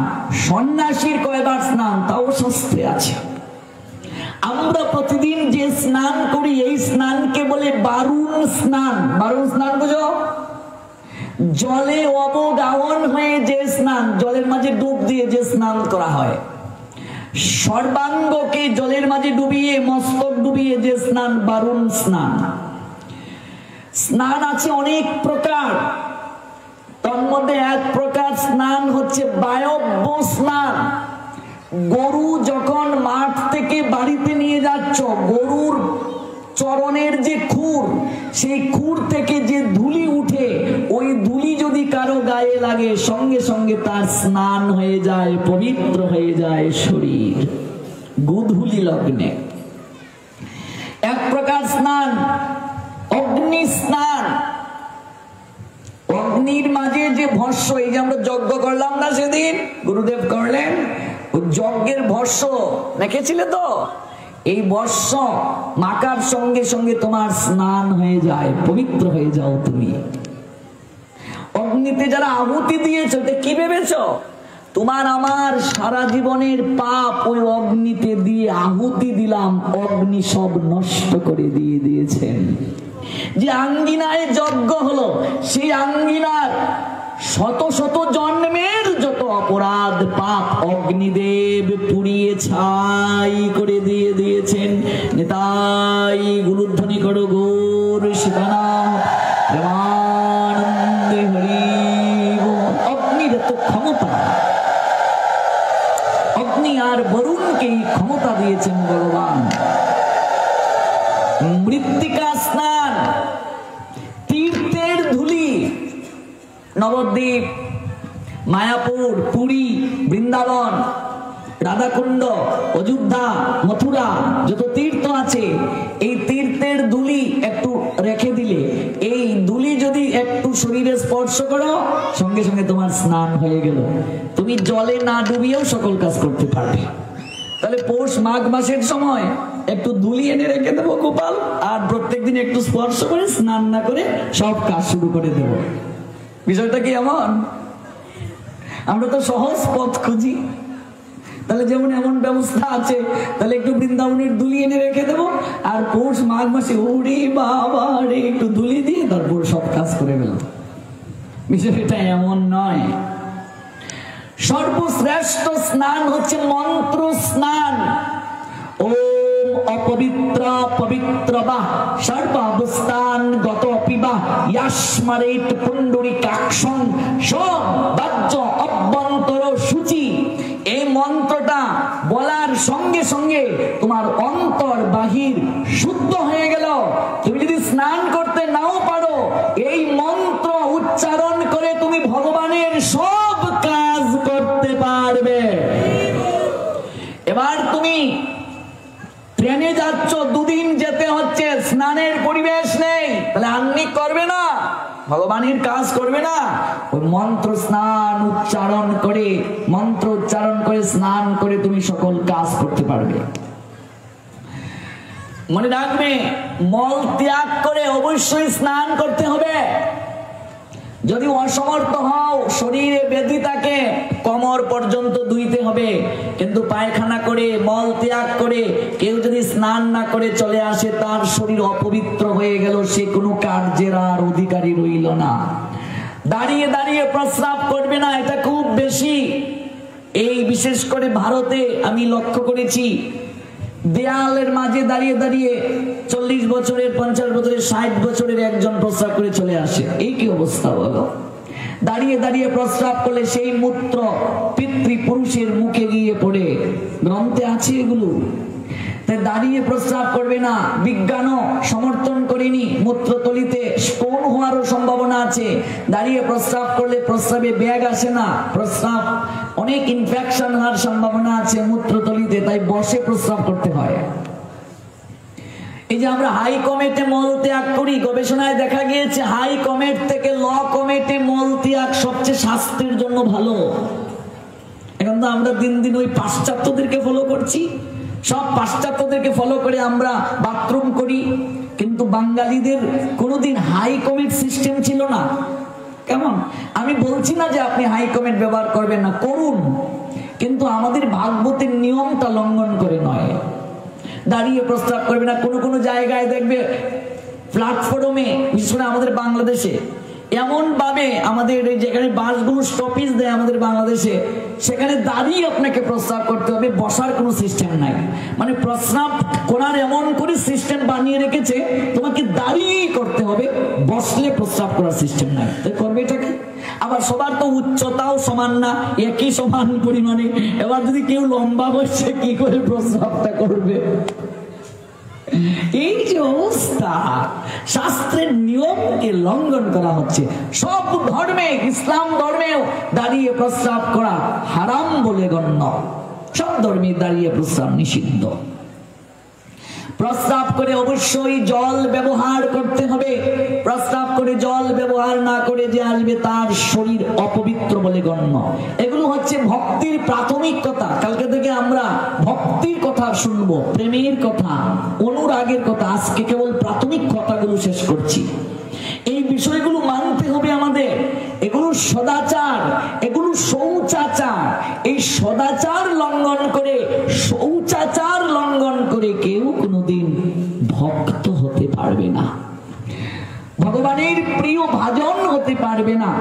সন্ন্যাসীর কয়বার স্নান, তাও শাস্ত্রে আছে। আমরা প্রতিদিন যে স্নান করি, এই স্নানকে বলে বারুণ স্নান। বারুণ স্নান বুঝো? জলে অবগাহন হয়ে যে স্নান, জলের মাঝে ডুব দিয়ে যে স্নান করা হয়। সর্বাঙ্গকে জলের মাঝে ডুবিয়ে, মস্তক ডুবিয়ে যে স্নান, বারুণ স্নান। স্নান আছে অনেক প্রকার, তার মধ্যে এক প্রকার স্নান হচ্ছে বায়ব্য স্নান। গরু যখন মাঠ থেকে বাড়িতে নিয়ে যাচ্ছ, গরুর চরণের যে খুর, সেই খুর থেকে যে ধুলি উঠে, ওই ধুলি যদি কারো গায়ে লাগে, সঙ্গে সঙ্গে তার স্নান হয়ে যায়, পবিত্র হয়ে যায় শরীর, গুধুলি লগ্নে। এক প্রকার স্নান অগ্নি স্নান। অগ্নির মাঝে যে ভস্য, এই যে আমরা যজ্ঞ করলাম না সেদিন, গুরুদেব করলেন, ওই যজ্ঞের ভস্য দেখেছিলে তো? এই ভস্য মাখার সঙ্গে সঙ্গে তোমার স্নান হয়ে যায়, পবিত্র হয়ে যাও তুমি। অগ্নিতে যারা আহুতি দিয়েছো, কি ভেবেছো তোমার আমার সারা জীবনের পাপ ওই অগ্নিতে দিয়ে আহুতি দিলাম, অগ্নি সব নষ্ট করে দিয়ে দিয়েছেন। যে আঙ্গিনায় যজ্ঞ হলো, সেই আঙ্গিনার শত শত জন্মের যত অপরাধ পাপ অগ্নিদেব পুড়িয়ে ছাই করে দিয়ে দিয়েছেন। নিতাই গুরুধ্বনি করো গৌর শিবানাম প্রেমানন্দে হরি। অগ্নির এত ক্ষমতা, অগ্নি আর বরুণকে ক্ষমতা দিয়েছেন ভগবান। মৃত্তিকা স্নান, তীর্থের ধুলি, নবদ্বীপ, মায়াপুর, পুরী, বৃন্দাবন, রাধাকুণ্ড, অযোধ্যা, মথুরা, যত তীর্থ আছে, এই তীর্থের ধুলি একটু রেখে দিলে, এই ধুলি যদি একটু শরীরে স্পর্শ করো, সঙ্গে সঙ্গে তোমার স্নান হয়ে গেল। তুমি জলে না ডুবিয়েও সকল কাজ করতে পারবে। তাহলে পৌষ মাঘ মাসের সময় একটু ধুলি এনে রেখে দেবো গোপাল, আর প্রত্যেকদিন একটু স্পর্শ করে স্নান না করে সব কাজ শুরু করে দেব। বিষয়টা কি এমন? আমরা তো সহজ পথ খুঁজি। তাহলে যেমন এমন ব্যবস্থা আছে, তাহলে একটু বৃন্দাবনের ধুলি এনে রেখে দেবো, আর পৌষ মাঘ মাসে ওরে বাবা রে একটু ধুলি দিয়ে তারপর সব কাজ করে গেল। বিষয়টা এমন নয়। সর্বশ্রেষ্ঠ স্নান হচ্ছে মন্ত্র স্নান। ওম অপবিত্র পবিত্র বা সর্বাবস্থান গত পিবা ইয়াস্মারেত পুণ্ডরিকাক্ষং সব বাহ্য অভ্যন্তর সূচি। এই মন্ত্রটা বলার সঙ্গে সঙ্গে তোমার অন্তর বাহির শুদ্ধ হয়ে গেল। তুমি যদি স্নানের পরিবেশ নেই, তাহলে আহ্নিক করবে না, ভগবানের কাজ করবে না। ওই মন্ত্র স্নান উচ্চারণ করে, মন্ত্র উচ্চারণ করে স্নান করে তুমি সকল কাজ করতে পারবে। মনে রাখবে, মল ত্যাগ করে অবশ্যই স্নান করতে হবে। যদি অসমর্থ হও, শরীরে ব্যাধি থাকে, কোমর পর্যন্ত ধুইতে হবে। কিন্তু পায়খানা করে, মল ত্যাগ করে কেউ যদি স্নান না করে চলে আসে, তার শরীর অপবিত্র হয়ে গেল, সে কোনো কার্যের আর অধিকারী রইল না। দাঁড়িয়ে দাঁড়িয়ে প্রস্রাব করবে না, এটা খুব বেশি। এই বিশেষ করে ভারতে আমি লক্ষ্য করেছি, দেয়ালের মাঝে দাঁড়িয়ে দাঁড়িয়ে 40 বছরের, 50 বছরের, 60 বছরের একজন প্রস্রাব করে চলে আসে। এই কি অবস্থা বলো? দাঁড়িয়ে দাঁড়িয়ে প্রস্রাব করলে সেই মূত্র পিতৃপুরুষের মুখে গিয়ে পড়ে, গ্রন্থে আছে এগুলো। তাই দাঁড়িয়ে প্রস্রাব করবে না। বিজ্ঞানও সমর্থন করেনি, মূত্রতলিতে স্টোন হওয়ারও সম্ভাবনা আছে। দাঁড়িয়ে প্রস্রাব করলে প্রস্রাবে ব্যাগ আসে না, প্রস্রাব অনেক ইনফেকশন হওয়ার সম্ভাবনা আছে মূত্রতলিতে, তাই বসে প্রস্রাব করতে হয়। এই যে আমরা হাই কমেটে মল ত্যাগ করি, গবেষণায় দেখা গিয়েছে হাই কমেট থেকে ল কমেটে মল ত্যাগ সবচেয়ে স্বাস্থ্যের জন্য ভালো। এখন তো আমরা দিন দিন ওই পাশ্চাত্যদেরকে ফলো করছি, সব পাশ্চাত্যদেরকে ফলো করে আমরা বাথরুম করি। কিন্তু বাঙালিদের কোনোদিন হাই কমেট সিস্টেম ছিল না। কেমন? আমি বলছি না যে আপনি হাই কমেট ব্যবহার করবেন না, করুন, কিন্তু আমাদের ভাগবতের নিয়মটা লঙ্ঘন করে নয়। দাঁড়িয়ে প্রস্তাব করবে না। কোনো কোনো জায়গায় দেখবে প্ল্যাটফর্মে, বিশেষ করে আমাদের বাংলাদেশে এমন ভাবে আমাদের যেখানে বাসগুলো স্টপেজ দেয় আমাদের বাংলাদেশে, সেখানে দাঁড়িয়ে আপনাকে প্রস্রাব করতে হবে, বসার কোনো সিস্টেম নাই। মানে প্রস্রাব করার এমন করে সিস্টেম বানিয়ে রেখেছে, তোমাকে দাঁড়িয়েই করতে হবে, বসলে প্রস্রাব করার সিস্টেম নাই। তাই করবে এটাকে। আবার সবার তো উচ্চতাও সমান না, একই সমান পরিমাণে। এবার যদি কেউ লম্বা বসে কি করে প্রস্রাবটা করবে? এই যে অবস্থা, শাস্ত্রের নিয়মকে লঙ্ঘন করা হচ্ছে। সব ধর্মে, ইসলাম ধর্মেও দাঁড়িয়ে প্রস্রাব করা হারাম বলে গণ্য। সব ধর্মে দাঁড়িয়ে প্রস্রাব নিষিদ্ধ। প্রস্রাব করে অবশ্যই জল ব্যবহার করতে হবে। প্রস্রাব করে জল ব্যবহার না করে যে আসবে, তার শরীর অপবিত্র বলে গণ্য। এগুলো হচ্ছে ভক্তির প্রাথমিক কথা। কালকে থেকে আমরা ভক্তির কথা শুনবো, প্রেমের কথা, অনুরাগের কথা। আজকে কেবল প্রাথমিক কথাগুলো শেষ করছি। এই বিষয়গুলো মানতে হবে আমাদের। এগুলো সদাচার, এগুলো শৌচাচার। এই সদাচার লঙ্ঘন করে, শৌচাচার লঙ্ঘন করে কেউ কোনোদিন ভক্ত হতে পারবে না, ভগবানের প্রিয় ভাজন হতে পারবে না,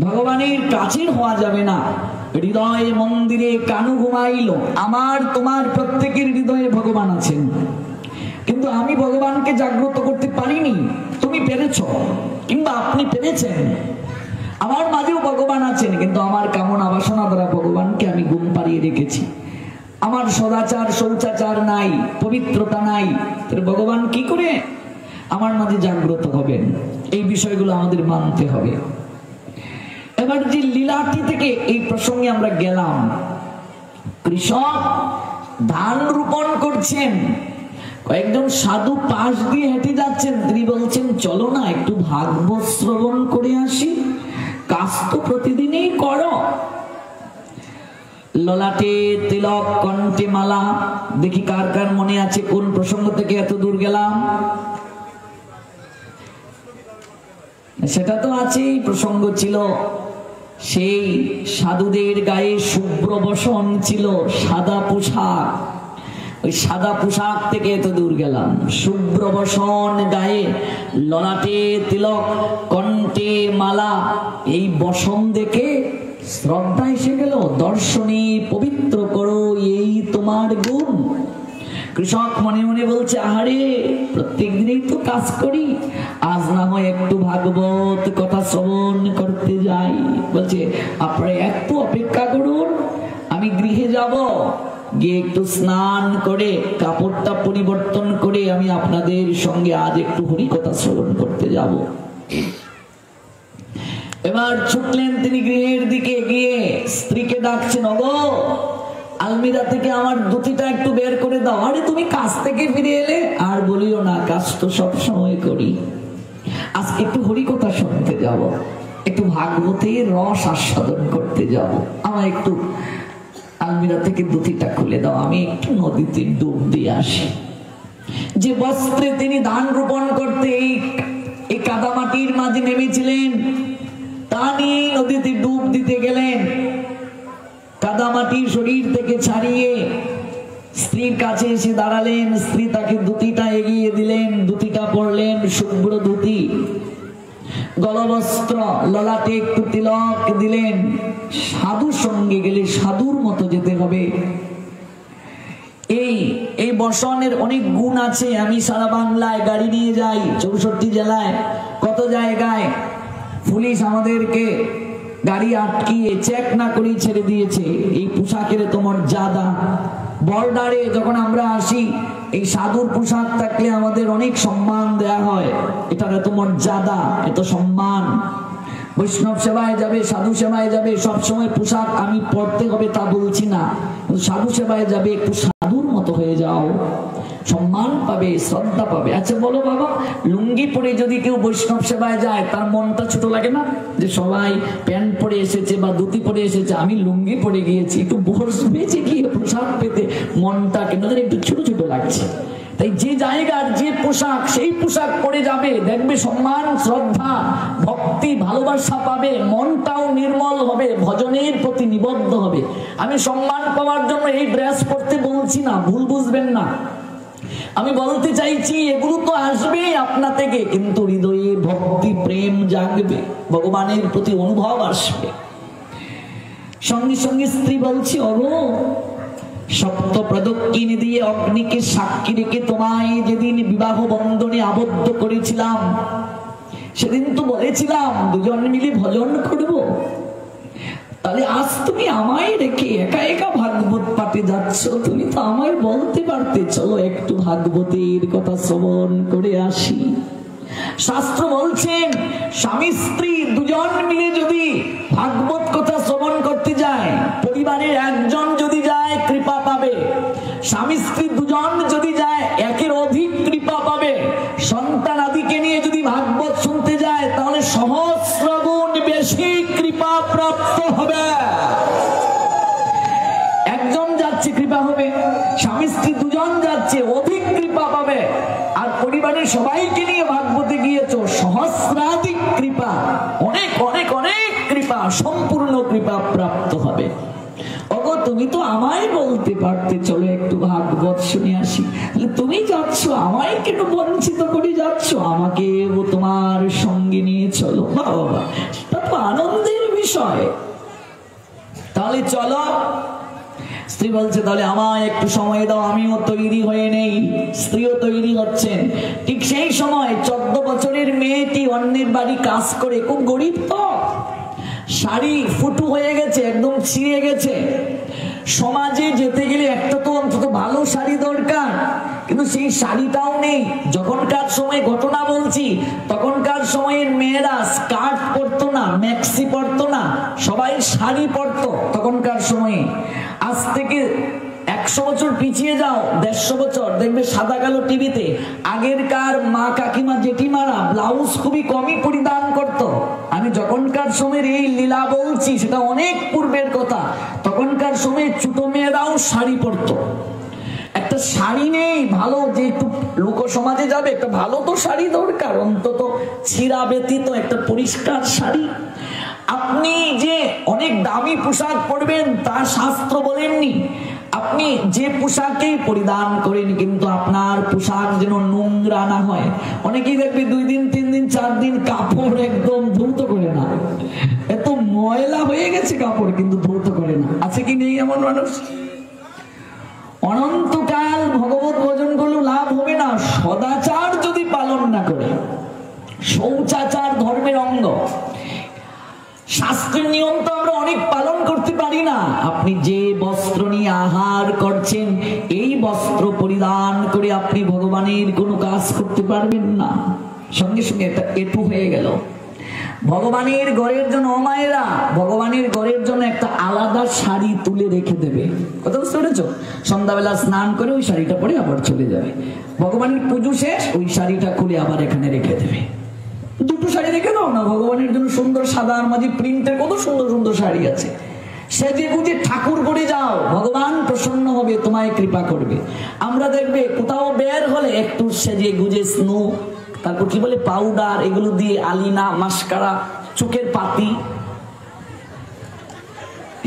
ভগবানের কাছের হওয়া যাবে না। হৃদয় মন্দিরে কানু ঘুমাইল। আমার তোমার প্রত্যেকের হৃদয়ে ভগবান আছেন, কিন্তু আমি ভগবানকে জাগ্রত করতে পারিনি। তুমি পেরেছ, কিংবা আপনি পেরেছেন। আমার মাঝেও ভগবান আছেন, কিন্তু আমার কামনা বাসনা দ্বারা ভগবানকে আমি ঘুম পাড়িয়ে রেখেছি। আমার সদাচার শৌচাচার নাই, পবিত্রতা নাই, ভগবান কি করে আমার মাঝে জাগ্রত হবেন? এই বিষয়গুলো আমাদের মানতে হবে। এবার যে লীলাটি থেকে এই প্রসঙ্গে আমরা গেলাম, কৃষক ধান রোপণ করছেন, কয়েকজন সাধু পাশ দিয়ে হেঁটে যাচ্ছেন। তিনি বলছেন, চলো না একটু ভাগবত শ্রবণ করে আসি, কাজ তো প্রতিদিনই করো। ললাটে তিলক, কণ্ঠে মালা। দেখি কার কার মনে আছে কোন প্রসঙ্গ থেকে এত দূর গেলাম? সেটা তো আছেই। প্রসঙ্গ ছিল সেই সাধুদের গায়ে শুভ্র বসন ছিল, সাদা পোশাক। ওই সাদা পোশাক থেকে এত দূর গেলাম। শুভ্র বসন গায়ে, ললাটে তিলক, কণ্ঠে মালা। এই বসন দেখে শ্রদ্ধা এসে গেল। দর্শনে পবিত্র করো এই তোমার গুণ। কৃষক মনে মনে বলছে, আহারে প্রত্যেক দিনেই তো কাজ করি, আজ না হয় একটু ভাগবত কথা শ্রবণ করতে যাই। বলছে, আপনারা একটু অপেক্ষা করুন, আমি গৃহে যাব, গিয়ে একটু স্নান করে কাপড়টা পরিবর্তন করে আমি আপনাদের সঙ্গে আজ একটু হরিকথা শ্রবণ করতে যাব। এবার ছুটলেন তিনি গৃহের দিকে, গিয়ে স্ত্রীকে ডাকছেন, ওগো আলমিরা থেকে আমার ধুতিটা একটু বের করে দাও। আরে তুমি কাজ থেকে ফিরে এলে? আর বলিও না, কাজ তো সব সময় করি। আজকে একটু হরিকথা শুনতে যাব, একটু ভাগবতের রস আস্বাদন করতে যাব, আমার একটু আলমিরা থেকে ধুতিটা খুলে দাও, আমি একটু নদীতে ডুব দিয়ে আসি। যে বস্ত্রে তিনি ধান রোপণ করতে এই কাদামাটির মাঝে নেমেছিলেন, তা নিয়ে নদীতে ডুব দিতে গেলেন। কাদামাটি শরীর থেকে ছাড়িয়ে স্ত্রীর কাছে এসে দাঁড়ালেন। স্ত্রী তাকে ধুতিটা এগিয়ে দিলেন, ধুতিটা পরলেন, শুভ্র ধুতি, গলবস্ত্র, ললাটে একটু তিলক দিলেন। সাধুর সঙ্গে গেলে সাধুর মতো যেতে হবে। এই বসনের অনেক গুণ আছে। আমি সারা বাংলায় গাড়ি নিয়ে যাই, 64 জেলায়, কত জায়গায় পুলিশ আমাদেরকে গাড়ি আটকিয়ে চেক না করে ছেড়ে দিয়েছে। এই পোশাকের তোমার জাদা। বর্ডারে যখন আমরা আসি, এই সাধুর পোশাক থাকলে আমাদের অনেক সম্মান দেয়া হয়। এটা তোমার জাদা, এত সম্মান। বৈষ্ণব সেবায় যাবে, সাধু সেবায় যাবে, সবসময় পোশাক আমি পড়তে হবে তা বলছি না, সাধু সেবায় যাবে একটু সাধুর মতো হয়ে যাও, সম্মান পাবে, শ্রদ্ধা পাবে। আচ্ছা বলো বাবা, লুঙ্গি পরে যদি কেউ বৈষ্ণব সেবায় যায়, তার মনটা ছোট লাগে না? যে সবাই প্যান্ট পরে এসেছে বা ধুতি পরে এসেছে, আমি লুঙ্গি পরে গিয়েছি, একটু বসবেছে গিয়ে প্রসাদ পেতে মনটা কেন একটু ছোট ছোট লাগছে। তাই যে জায়গার যে পোশাক, সেই পোশাক পরে যাবে, দেখবে সম্মান, শ্রদ্ধা, ভক্তি, ভালোবাসা পাবে, মনটাও নির্মল হবে, ভজনের প্রতি নিবদ্ধ হবে। আমি সম্মান পাওয়ার জন্য এই ড্রেস পরতে বলছি না, ভুল বুঝবেন না। আমি বলতে চাইছি এগুলো তো আসবেই আপনা থেকে, কিন্তু হৃদয়ে ভক্তি প্রেম জাগবে, ভগবানের প্রতি অনুভব আসবে। সঙ্গে সঙ্গে স্ত্রী বলছি, ওগো সপ্ত প্রদক্ষিণ দিয়ে অগ্নিকে সাক্ষী রেখে তোমায় যেদিন বিবাহ বন্ধনে আবদ্ধ করেছিলাম, সেদিন তো বলেছিলাম দুজন মিলে ভজন করব। তাহলে আজ তুমি আমায় রেখে একা একা ভাগবত পাঠে যাচ্ছ। তুমি তো আমায় বলতে পারতে, চলো একটু ভাগবতের কথা শ্রবণ করে আসি। শাস্ত্র বলছেন স্বামী স্ত্রী দুজন মিলে যদি ভাগবত কথা শ্রবণ করতে যায়, পরিবারের একজন যদি যায় কৃপা পাবে, স্বামী স্ত্রী দুজন যদি যায় একের অধিক কৃপা পাবে। সন্তান আদিকে নিয়ে যদি ভাগবত শুনতে যায়, তাহলে সহস্র গুণ বেশি কৃপা প্রাপ্ত হবে। একজন যাচ্ছে কৃপা হবে, স্বামী স্ত্রী দুজন যাচ্ছে অধিক কৃপা পাবে। আর পরিবারের সবাইকে নিয়ে ভাগবতে গিয়েছ, সহস্রাধিক কৃপা, অনেক অনেক অনেক কৃপা, সম্পূর্ণ কৃপা প্রাপ্ত হবে। ওগো তুমি তো আমায় বলতে পারতে, চলো একটু ভাগবত শুনে আসি। তুমি যাচ্ছ, আমায় কেন বঞ্চিত করে যাচ্ছ? আমাকে তোমার সঙ্গে নিয়ে চলো। বাবা, তা তো আনন্দের বিষয়। তাহলে চলো। স্ত্রী বলছে তাহলে আমায় একটু সময় দাও, আমিও তৈরি হয়ে নেই। স্ত্রীও তৈরি হচ্ছেন। ঠিক সেই সময় 14 বছরের মেয়েটি অন্যের বাড়ি কাজ করে, খুব গরিব তো, শাড়ি ফুটু হয়ে গেছে, একদম ছিঁড়ে গেছে। সমাজে যেতে গেলে একটা তো অন্তত ভালো শাড়ি দরকার, কিন্তু সেই শাড়িটাও নেই। যখনকার সময় ঘটনা বলছি, তখনকার সময়ের মেয়েরা স্কার্ট পরতো না, ম্যাক্সি পরতো না, সবাই শাড়ি পরতো তখনকার সময়ে। আজ থেকে 100 বছর পিছিয়ে যাও, 150 বছর, দেখবে সাদা কালো টিভিতে আগেরকার মা কাকিমা জেঠিমারা ব্লাউজ খুবই কমই পরিধান করত। আমি যখনকার সময়ের এই লীলা বলছি, সেটা অনেক পূর্বের কথা। তখনকার সময়ে ছোট মেয়েরাও শাড়ি পরতো। একটা শাড়ি নেই ভালো, যে একটু লোক সমাজে যাবে, একটা ভালো তো শাড়ি দরকার, অন্তত ছিঁড়া ব্যতীত একটা পরিষ্কার শাড়ি। আপনি যে অনেক দামি পোশাক পরবেন তা শাস্ত্র বলেননি। আপনি যে পোশাকেই পরিধান করেন, কিন্তু আপনার পোশাক যেন নোংরা না হয়। অনেকেই দেখবে 2 দিন 3 দিন 4 দিন কাপড় একদম ধৌত করে না, এত ময়লা হয়ে গেছে কাপড়, কিন্তু ধৌত করে না। আছে কি নেই এমন মানুষ? অনন্তকাল ভগবত ভজন করলেও লাভ হবে না, সদাচার যদি পালন না করে। শৌচাচার ধর্মের অঙ্গ। শাস্ত্রের নিয়ম তো আমরা অনেক পালন করতে পারি না। আপনি যে বস্ত্র নিয়ে আহার করছেন, এই বস্ত্র পরিধান করে আপনি ভগবানের কোনো কাজ করতে পারবেন না। সঙ্গে সঙ্গে এটা এটু হয়ে গেল। ভগবানের ঘরের জন্য মায়েরা ভগবানের ঘরের জন্য একটা আলাদা শাড়ি তুলে রেখে দেবে। কথা বুঝতে পেরেছো? সন্ধ্যাবেলা স্নান করে ওই শাড়িটা পরে আবার চলে যাবে। ভগবানের পুজো শেষ, ওই শাড়িটা খুলে আবার এখানে রেখে দেবে। দুটো শাড়ি রেখে দাও না, ভগবানের জন্য সুন্দর সাদা আর মাঝে প্রিন্টের কত সুন্দর সুন্দর শাড়ি আছে। সেজে গুজে ঠাকুর করে যাও, ভগবান প্রসন্ন হবে, তোমায় কৃপা করবে। আমরা দেখবে কোথাও বের হলে একটু সেজে গুজে স্নো, তারপর কি বলে পাউডার, এগুলো দিয়ে আলিনা, মাস্কারা, চোখের পাতি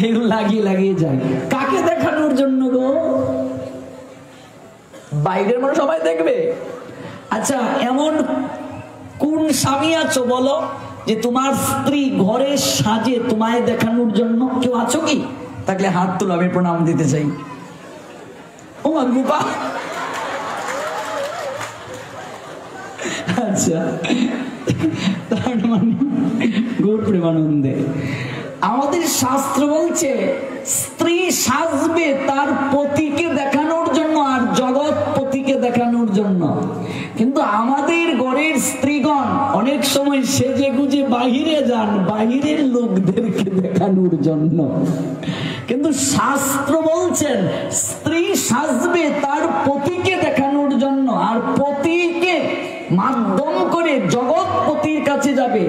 এগুলো লাগিয়ে লাগিয়ে যায়। কাকে দেখানোর জন্য গো? বাইরের মানুষ সবাই দেখবে। আচ্ছা, এমন কোন স্বামী আছো বলো যে তোমার স্ত্রী ঘরে সাজে তোমায় দেখানোর জন্য? কেউ আছো কি? থাকলে হাত তুলো, আমি প্রণাম দিতে চাই। ও গোপা, আচ্ছা, তার মানে গৌর প্রেমানন্দে আমাদের শাস্ত্র বলছে স্ত্রী সাজবে তার পতিকে দেখানোর জন্য আর জগৎ পতিকে দেখানোর জন্য। কিন্তু আমাদের ঘরের স্ত্রীগণ অনেক সময় সেজে গুজে বাহিরে যান বাহিরের লোকদেরকে দেখানোর জন্য। কিন্তু শাস্ত্র বলছেন স্ত্রী সাজবে তার পতিকে দেখানোর জন্য, আর পতিকে মাধ্যম করে জগৎপতির কাছে যাবে।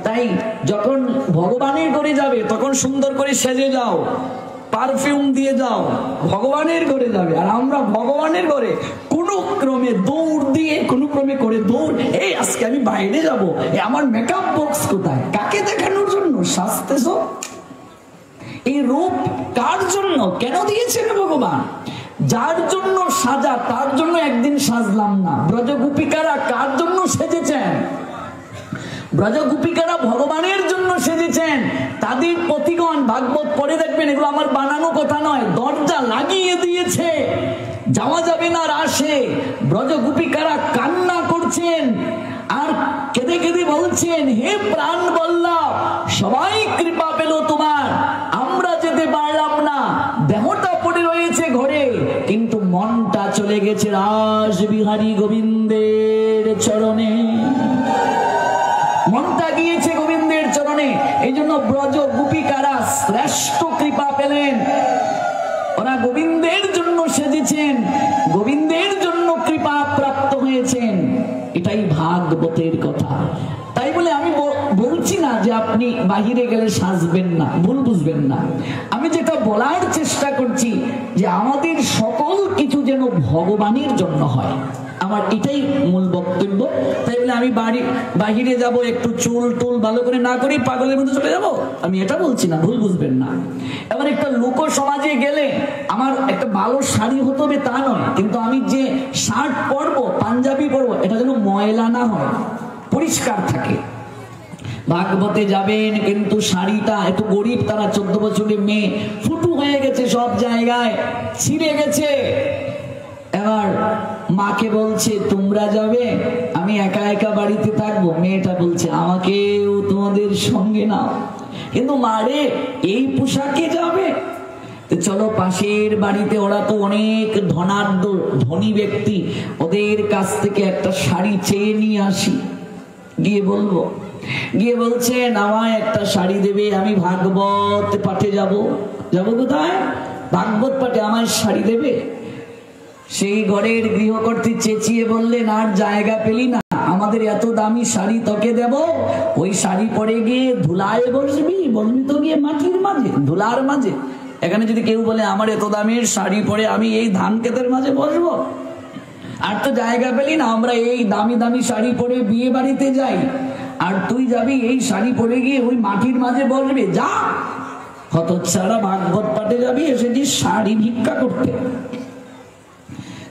তাই যখন ভগবানের ঘরে যাবে তখন সুন্দর করে সেজে যাও, পারফিউম দিয়ে যাও, ভগবানের ঘরে যাবে। আর আমরা ভগবানের ঘরে কোনো ক্রমে দৌড় দিয়ে কোনো ক্রমে করে দৌড়, এই আজকে আমি বাইরে যাব, আমার মেকআপ বক্স কোথায়? কাকে দেখানোর জন্য সাজতেছ? এই রূপ কার জন্য, কেন দিয়েছেন ভগবান? যার জন্য সাজা তার জন্য একদিন সাজলাম না। ব্রজগোপিকারা কার জন্য সেজেছেন? ব্রজগোপিকারা ভগবানের জন্য সেজেছেন। তাদের পতিগণ, ভাগবত পড়ে দেখবেন, এগুলো আমার বানানো কথা নয়, দরজা লাগিয়ে দিয়েছে, যাওয়া যাবে না রাসে। ব্রজগোপিকারা কান্না করছেন আর কেঁদে কেঁদে বলছেন, হে প্রাণ বল্লভ, সবাই কৃপা পেল তোমার, আমরা যেতে পারলাম না, দেহটা পড়ে রয়েছে ঘরে, কিন্তু মনটা চলে গেছে রাস বিহারী গোবিন্দের চরণে। মনটা গিয়েছে গোবিন্দের চরণে। এই জন্য ব্রজ গোপিকারা শ্রেষ্ঠ কৃপা পেলেন। ওরা গোবিন্দের জন্য সেজেছেন, গোবিন্দের জন্য কৃপা প্রাপ্ত হয়েছেন। এটাই ভাগবতের কথা। তাই বলে আমি বলছি না যে আপনি বাহিরে গেলে সাজবেন না, ভুল বুঝবেন না। আমি যেটা বলার চেষ্টা করছি যে আমাদের সকল কিছু যেন ভগবানের জন্য হয়, আমার এটাই মূল বক্তব্য। তাই বলে আমি বাহিরে যাব একটু চুল টুল ভালো করে না করি পাগলের মধ্যে চলে যাব, আমি এটা বলছি না, ভুল বুঝবেন না। এবার একটা লোক সমাজে গেলে আমার একটা ভালো শাড়ি হতে হবে তা নয়, কিন্তু আমি যে শার্ট পরবো, পাঞ্জাবি পরবো, এটা যেন ময়লা না হয়, পরিষ্কার থাকে। ভাগবতে যাবেন কিন্তু শাড়িটা একটু গরিব, তারা 14 বছরের মেয়ে, ফুটু হয়ে গেছে, সব জায়গায় ছিঁড়ে গেছে। এবার মাকে বলছে তোমরা যাবে, আমি একা একা বাড়িতে থাকবো। মেয়েটা বলছে আমাকেও তোমাদের সঙ্গে নাও। কিন্তু মারে এই পোশাকে যাবে? চলো পাশের বাড়িতে, ওরা তো অনেক ধনাঢ্য ধনী ব্যক্তি, ওদের কাছ থেকে একটা শাড়ি চেয়ে নিয়ে আসি। গিয়ে বলবো, গিয়ে বলছেন আমায় একটা শাড়ি দেবে, আমি ভাগবত পাঠে যাব। যাবো কোথায়? ভাগবত পাঠে, আমায় শাড়ি দেবে। সেই ঘরের গৃহকর্ত্রী চেঁচিয়ে বললেন আর জায়গা পেলি না, আমাদের এত দামি শাড়ি তোকে দেব, ওই শাড়ি পরে গিয়ে ধুলায় বসবি? বলবি তো গিয়ে মাটির মাঝে, ধুলার মাঝে। এখানে যদি কেউ বলে আমার এত দামের শাড়ি পরে আমি এই ধান ক্ষেতের মাঝে বসবো, আর তো জায়গা পেলি না, আমরা এই দামি দামি শাড়ি পরে বিয়ে বাড়িতে যাই, আর তুই যাবি এই শাড়ি পরে গিয়ে ওই মাটির মাঝে বসবি? যা হতচ্ছাড়া, ভাগবত পাঠে যাবি, এসেছিস শাড়ি ভিক্ষা করতে।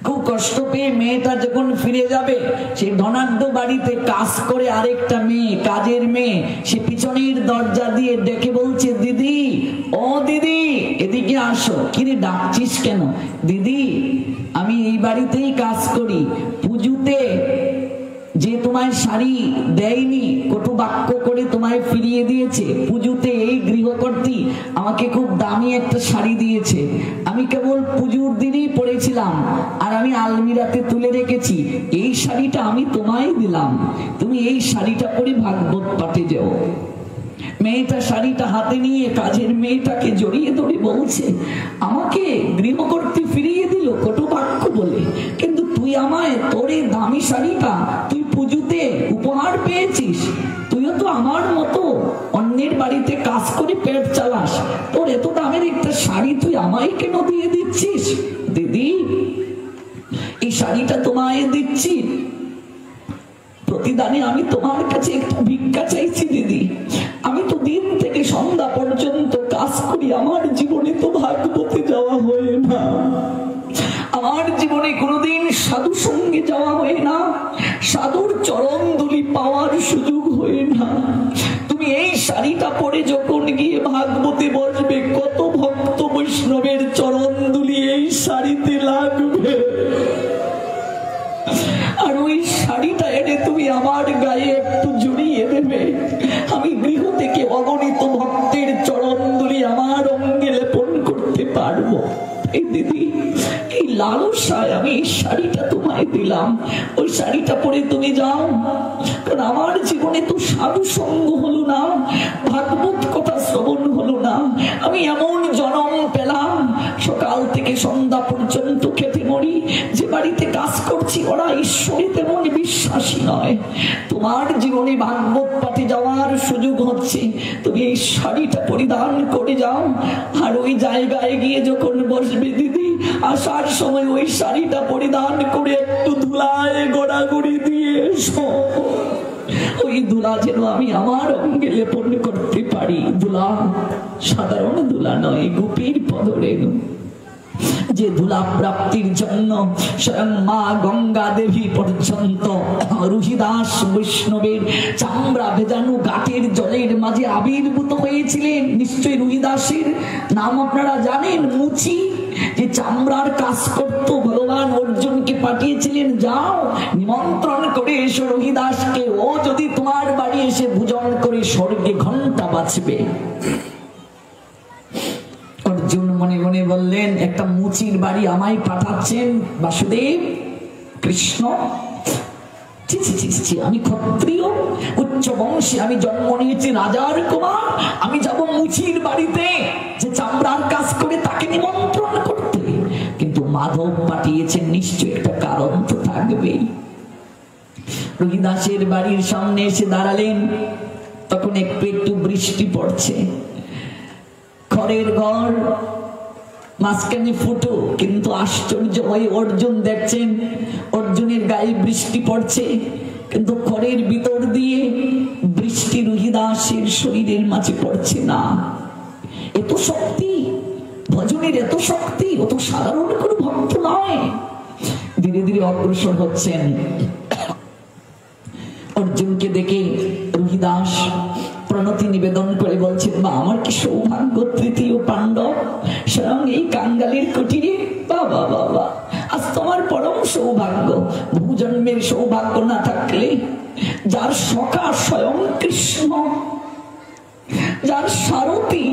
খুব কষ্ট পেয়ে মেয়েটা যখন ফিরে যাবে, সেই ধনাঢ্য বাড়িতে কাজ করে আরেকটা মেয়ে, কাজের মেয়ে, সে পিছনের দরজা দিয়ে ডেকে বলছে দিদি, ও দিদি এদিকে আসো। কিরে ডাকছিস কেন? দিদি আমি এই বাড়িতেই কাজ করি, পুজোতে যে তোমায় শাড়ি দেয়নি, কটু বাক্য করে তোমায় ফিরিয়ে দিয়েছে। পুজোতে এই গৃহকর্ত্রী আমাকে খুব দামি একটা শাড়ি দিয়েছে, আমি কেবল পুজোর দিনেই পরেছিলাম, আর আমি আলমিরাতে তুলে রেখেছি। এই শাড়িটা আমি তোমায় দিলাম, তুমি এই শাড়িটা পরে ভাগবত পাঠে যাও। মেয়েটা শাড়িটা হাতে নিয়ে কাজের মেয়েটাকে জড়িয়ে ধরে বলছে, আমাকে গৃহকর্ত্রী ফিরিয়ে দিল কটু বাক্য বলে, কিন্তু তুই আমায় তোর এই দামি শাড়িটা তুই পুজোতে উপহার পেয়েছিস। তুইও তো আমার মতো অন্যের বাড়িতে কাজ করে পেট চালাস, তোর এত দামের একটা শাড়ি তুই আমায় কেন দিয়ে দিচ্ছিস? দিদি, এই শাড়িটা তোমায় দিচ্ছি, প্রতিদানে আমি তোমার কাছে একটু ভিক্ষা চাইছি দিদি। আমি তো দিন থেকে সন্ধ্যা পর্যন্ত কাজ করি, আমার জীবনে তো ভাগবতে যাওয়া হয় না, আমার জীবনে কোনোদিন সাধু সঙ্গে যাওয়া হয় না, সাধুর চরণ ধুলি পাওয়ার সুযোগ হয় না। তুমি এই শাড়িটা পরে যখন গিয়ে ভাগবতে বসবে, কত ভক্ত বৈষ্ণবের চরণ ধুলি এই শাড়িতে লাগবে, আর ওই শাড়িটা এনে তুমি আমার গায়ে একটু জড়িয়ে দেবে। আমি গৃহ থেকে অগণিত ভক্তের চরণ ধুলি আমার অঙ্গে লেপন করতে পারবো। এই দিদি, এই লালসায় আমি এই শাড়িটা তোমায় দিলাম, ওই শাড়িটা পরে তুমি যাও। কারণ আমার জীবনে তো সাধু সঙ্গ হলো না, ভাগবত কথা শ্রবণ হলো না। আমি এমন জনম পেলাম, সকাল থেকে সন্ধ্যা পর্যন্ত খেতে মরি, যে বাড়িতে কাজ করছি ওরা ঈশ্বরে তেমন বিশ্বাসী নয়। তোমার জীবনে ভাগবত পাঠে যাওয়ার সুযোগ হচ্ছে, তুমি এই শাড়িটা পরিধান করে যাও, আর ওই জায়গায় গিয়ে যখন বসবে দিদি, আসার সময় ওই শাড়িটা পরিধান করে একটু ধুলায় গড়াগড়ি দিয়ে এসো। ওই ধুলা যেন আমি আমার অঙ্গে লেপন করতে পারি। ধুলা সাধারণ ধুলা নয়, গোপীর পদরেণু, যে ধুলা প্রাপ্তির জন্য স্বয়ং মা গঙ্গা দেবী পর্যন্ত রুহিদাস বৈষ্ণবের চামড়া ভেজানো গাটের জলের মাঝে আবির্ভূত হয়েছিলেন। নিশ্চয়ই রুহিদাসের নাম আপনারা জানেন, মুচি, যে চামড়ার কাজ করত। ভগবান অর্জুনকে পাঠিয়েছিলেন, যাও নিমন্ত্রণ করে এসো রুহিদাসকে, ও যদি তোমার বাড়ি এসে ভোজন করে স্বর্গে ঘন্টা বাজবে। অর্জুন মনে মনে বললেন, একটা মুচির বাড়ি আমায় পাঠাচ্ছেন বাসুদেব কৃষ্ণ? আমি ক্ষত্রিয়, উচ্চ বংশে আমি জন্ম নিয়েছি, রাজার কুমার, আমি যাব মুচির বাড়িতে যে চামড়ার কাজ করে তাকে নিমন্ত্রণ করতে? কিন্তু মাধব পাঠিয়েছেন, নিশ্চয় একটা কারণ তো থাকবেই। রুহিদাসের বাড়ির সামনে এসে দাঁড়ালেন, তখন একটু একটু বৃষ্টি পড়ছে, খড়ের ঘর, মাঝখানে ফুটো, কিন্তু আশ্চর্য হয়ে অর্জুন দেখছেন অর্জুনের গায়ে বৃষ্টি পড়ছে, কিন্তু খড়ের ভিতর দিয়ে বৃষ্টি রুহিদাসের শরীরের মাঝে পড়ছে না। এত শক্তি ভজনের, এত শক্তি, ও তো সাধারণ কোনো ভক্ত নয়। ধীরে ধীরে অগ্রসর হচ্ছেন। অর্জুনকে দেখে রুহিদাস প্রণতি নিবেদন করে বলছেন, মা আমার কি সৌভাগ্য, তৃতীয় পাণ্ডব স্বয়ং এই কাঙ্গালের কুটিরে। বাবা বাবা, আজ তোমার পরম সৌভাগ্য। ভূজন্মের সৌভাগ্য না থাকলে, যার সখা স্বয়ং কৃষ্ণ, যার সারথী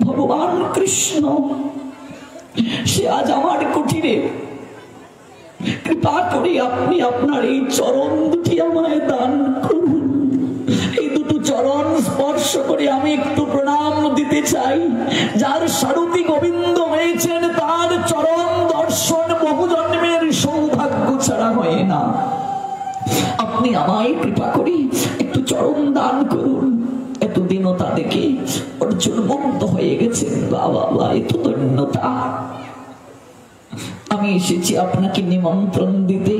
ভগবান কৃষ্ণ, সে আজ আমার কুটিরে। কৃপা করে আপনি আপনার এই চরণ দুটি আমায় দান করুন। এই দুটো চরণ স্পর্শ করে আমি একটু প্রণাম দিতে চাই। যার সারথী গোবিন্দ হয়েছেন, তার চরণ দর্শন বহু জন্মের সৌভাগ্য ছাড়া হয় না। আপনি আমায় কৃপা করে একটু চরণ দান করুন। এত দীনতা দেখে অর্জুন মুগ্ধ হয়ে গেছেন। বাবা, এত ধন্যতা। আমি এসেছি আপনাকে নিমন্ত্রণ দিতে,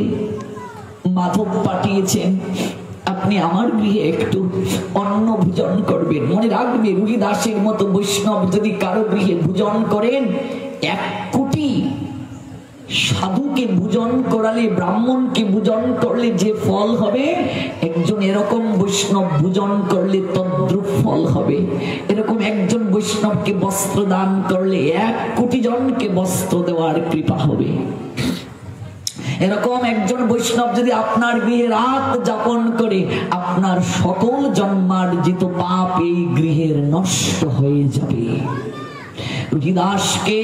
মাধব পাঠিয়েছেন, আপনি আমার গৃহে একটু অন্ন ভোজন করবেন। মনে রাখবে, রুহিদাসের মতো বৈষ্ণব যদি কারো গৃহে ভোজন করেন, 1 কোটি সাধুকে ভোজন করালে, ব্রাহ্মণকে ভোজন করলে যে ফল হবে, একজন এরকম বৈষ্ণব ভোজন করলে তদ্রূপ ফল হবে। এরকম একজন বৈষ্ণবকে বস্ত্র দান করলে 1 কোটি জনকে বস্ত্র দেওয়ার কৃপা হবে। এরকম একজন বৈষ্ণব যদি আপনার গৃহে রাত যাপন করে, আপনার সকল জন্মার্জিত পাপ এই গৃহের নষ্ট হয়ে যাবে। রুহিদাসকে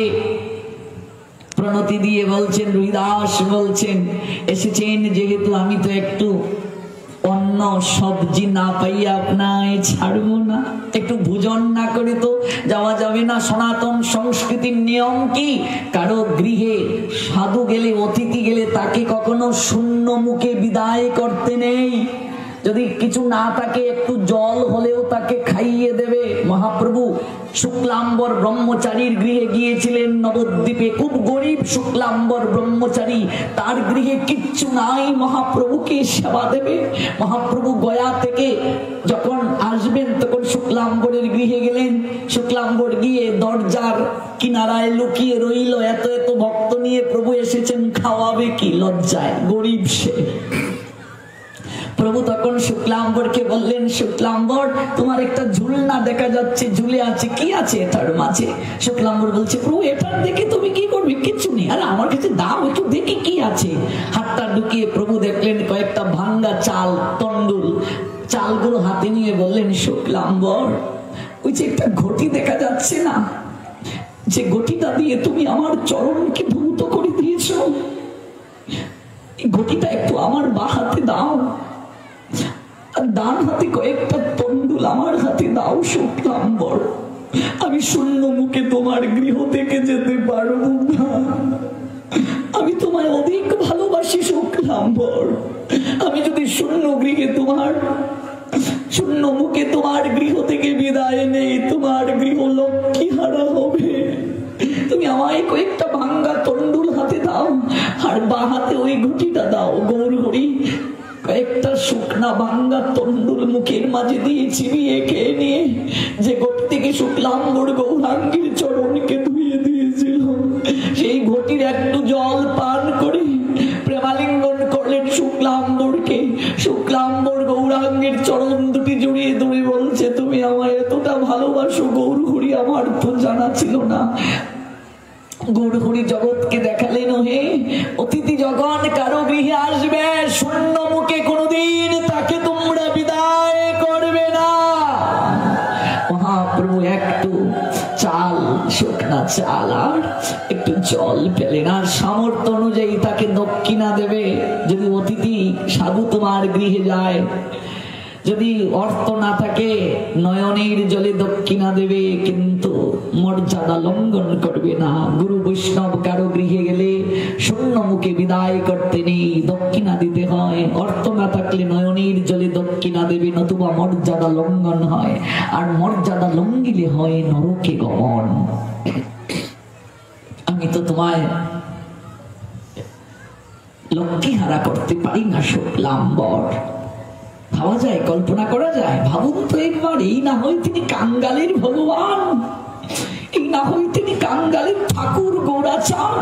প্রণতি দিয়ে বলছেন, রুহিদাস বলছেন, এসেছেন যেহেতু আমি তো একটু অন্ন সবজি না পাইয়া আপনায় ছাড়বো না, একটু ভোজন না করে তো যাওয়া যাবে না। সনাতন সংস্কৃতির নিয়ম কি, কারো গৃহে সাধু গেলে, অতিথি গেলে তাকে কখনো শূন্য মুখে বিদায় করতে নেই। যদি কিছু না থাকে একটু জল হলেও তাকে খাইয়ে দেবে। মহাপ্রভু শুক্লাম্বর ব্রহ্মচারীর গৃহে গিয়েছিলেন নবদ্বীপে, খুব গরিব শুক্লাম্বর ব্রহ্মচারী, তার গৃহে কিচ্ছু নাই, মহাপ্রভুকে সেবা দেবে। মহাপ্রভু গয়া থেকে যখন আসবেন তখন শুক্লাম্বরের গৃহে গেলেন। শুক্লাম্বর গিয়ে দরজার কিনারায় লুকিয়ে রইল, এত এত ভক্ত নিয়ে প্রভু এসেছেন, খাওয়াবে কি, লজ্জায়, গরিব সে। প্রভু তখন শুক্লাম্বরকে বললেন, শুক্লাম্বর তোমার একটা ঝুলনা দেখা যাচ্ছে, ঝুলে আছে, কি আছে এটার মাঝে? শুক্লাম্বর বলছে, প্রভু এটার দেখে তুমি কি করবে? কিচ্ছু নেই, আরে আমার কাছে দাও, একটু দেখি কি আছে। হাতটা ঢুকিয়ে প্রভু দেখলেন কয়েকটা ভাঙ্গা চাল, তন্ডুল, চালগুলো হাতে নিয়ে বললেন, শুক্লাম্বর ওই যে একটা ঘটি দেখা যাচ্ছে না, যে ঘটিটা দিয়ে তুমি আমার চরণকে ধৌত করে দিয়েছ, এই ঘটিটা একটু আমার বাঁ হাতে দাও, আর ডান হাতে কয়েকটা তন্ডুল আমার হাতে দাও শুক্লাম্বর। আমি শূন্য মুখে তোমার গৃহ থেকে যেতে পারবো না, আমি তোমায় অধিক ভালোবাসি শুক্লাম্বর। আমি যদি শূন্য মুখে তোমার গৃহ থেকে বিদায় নেই, তোমার গৃহ লক্ষ্মী হারা হবে। তুমি আমায় কয়েকটা ভাঙ্গা তন্ডুল হাতে দাও, আর বাঁ হাতে ওই ঘটিটা দাও। গৌর হরি কয়েকটা শুকনা ভাঙ্গা তন্ডুল মুখের মাঝে দিয়ে চিবিয়ে খেয়ে নিয়ে যে ঘটি থেকে শুক্লাম্বর গৌরাঙ্গীর চরণকে ধুয়ে দিয়েছিল, সেই ঘটির একটু জল পান করে প্রেমালিঙ্গন করলেন শুক্লাম্বরকে। শুক্লাম্বর গৌরাঙ্গের চরণ দুটি জড়িয়ে ধরে বলছে, তুমি আমায় এতটা ভালোবাসো গৌর হরি, আমার তো জানা ছিল না। গৌর হরি জগৎকে দেখালেন, হে অতিথি যখন কারো গৃহে আসবে, শূন্য মুখে কোনদিন তাকে তোমরা বিদায় করবে না। মহাপ্রভু একটু চাল, শুকনা চাল আর একটু জল পেলেন, আর সামর্থ্য অনুযায়ী তাকে দক্ষিণা দেবে। যদি অতিথি সাধু তোমার গৃহে যায়, যদি অর্থ না থাকে নয়নের জলে দক্ষিণা দেবে, কিন্তু মর্যাদা লঙ্ঘন করবে না। গুরু বৈষ্ণব কারো গৃহে গেলে শূন্য মুখে বিদায় করতে নেই, দক্ষিণা দিতে হয়। অর্থ না থাকলে নয়নের জলে দক্ষিণা দেবে, নতুবা মর্যাদা লঙ্ঘন হয়, আর মর্যাদা লঙ্ঘিলে হয় নরকে গমন। আমি তো তোমায় লক্ষ্মী হারা করতে পারি না শুক্লাম্বর। ভাবা যায়, কল্পনা করা যায়? ভাবুন তো একবার, এই না হয় তিনি কাঙ্গালের ভগবান, এই না হয় তিনি কাঙ্গালের ঠাকুর গৌরাচাঁদ,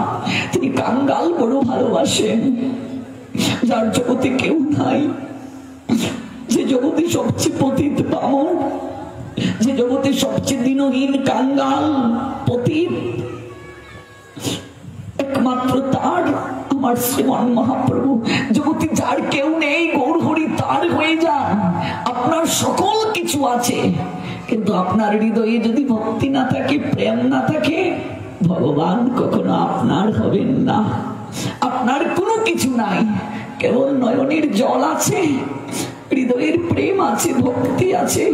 তিনি কাঙ্গাল বড় ভালোবাসেন, যার জগতে কেউ নাই, যে জগতে সবচেয়ে পতিত পামর, যে জগতে সবচেয়ে দিনহীন কাঙ্গাল পতিত, একমাত্র তার আমার শ্রীমান মহাপ্রভু। জগতে যার কেউ নেই, গৌর হরি তার হয়ে যান। আপনার সকল কিছু আছে, কিন্তু আপনার হৃদয়ে যদি ভক্তি না থাকে, প্রেম না থাকে, ভগবান কখনো আপনার হবেন না। আপনার কোনো কিছু নাই, কেবল নয়নের জল আছে, হৃদয়ের প্রেম আছে, ভক্তি আছে।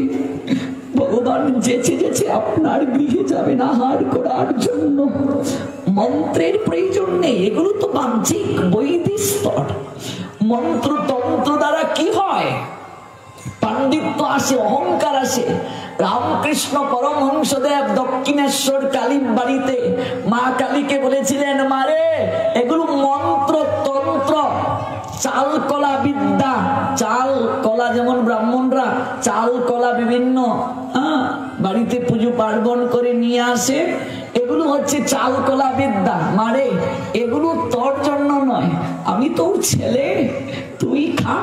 ভগবান যেচে যেচে আপনার গৃহে যাবেন আহার করার জন্য। মন্ত্রের প্রয়োজন নেই, এগুলো তো বাহ্যিক বৈদিক স্তর। মন্ত্র তন্ত্র দ্বারা কি হয়? পাণ্ডিত্য আসে, অহংকার আসে। রামকৃষ্ণ পরমহংসদেব দক্ষিণেশ্বর কালীর বাড়িতে মা কালীকে বলেছিলেন, মারে এগুলো মন্ত্র তন্ত্র, চাল কলা বিদ্যা। চাল কলা যেমন ব্রাহ্মণরা চাল কলা বিভিন্ন বাড়িতে পুজো পার্বণ করে নিয়ে আসে, এগুলো হচ্ছে চাল কলা বিদ্যা। মারে এগুলো তোর জন্য নয়, আমি তোর ছেলে, তুই খা,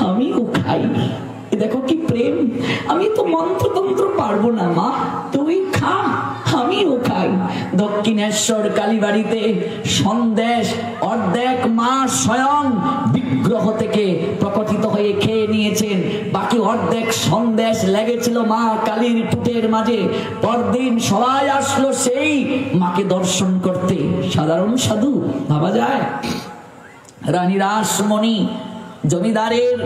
আমিও খাই। দেখো কি প্রেম। আমি তো মন্ত্রতন্ত্র পারবো না মা, তুই খা, আমিও খাই। দক্ষিণেশ্বর কালীবাড়িতে সন্দেশ অর্ধেক মা স্বয়ং বিগ্রহ থেকে প্রকটিত হয়ে খেয়ে নিয়েছেন, বাকি অর্ধেক সন্দেশ লেগেছিল মা কালীর ঠোঁটের মাঝে। পরদিন সবাই আসলো সেই মাকে দর্শন করতে। সাধারণ সাধু ভাবা যায়? রানী রাসমণি জমিদারের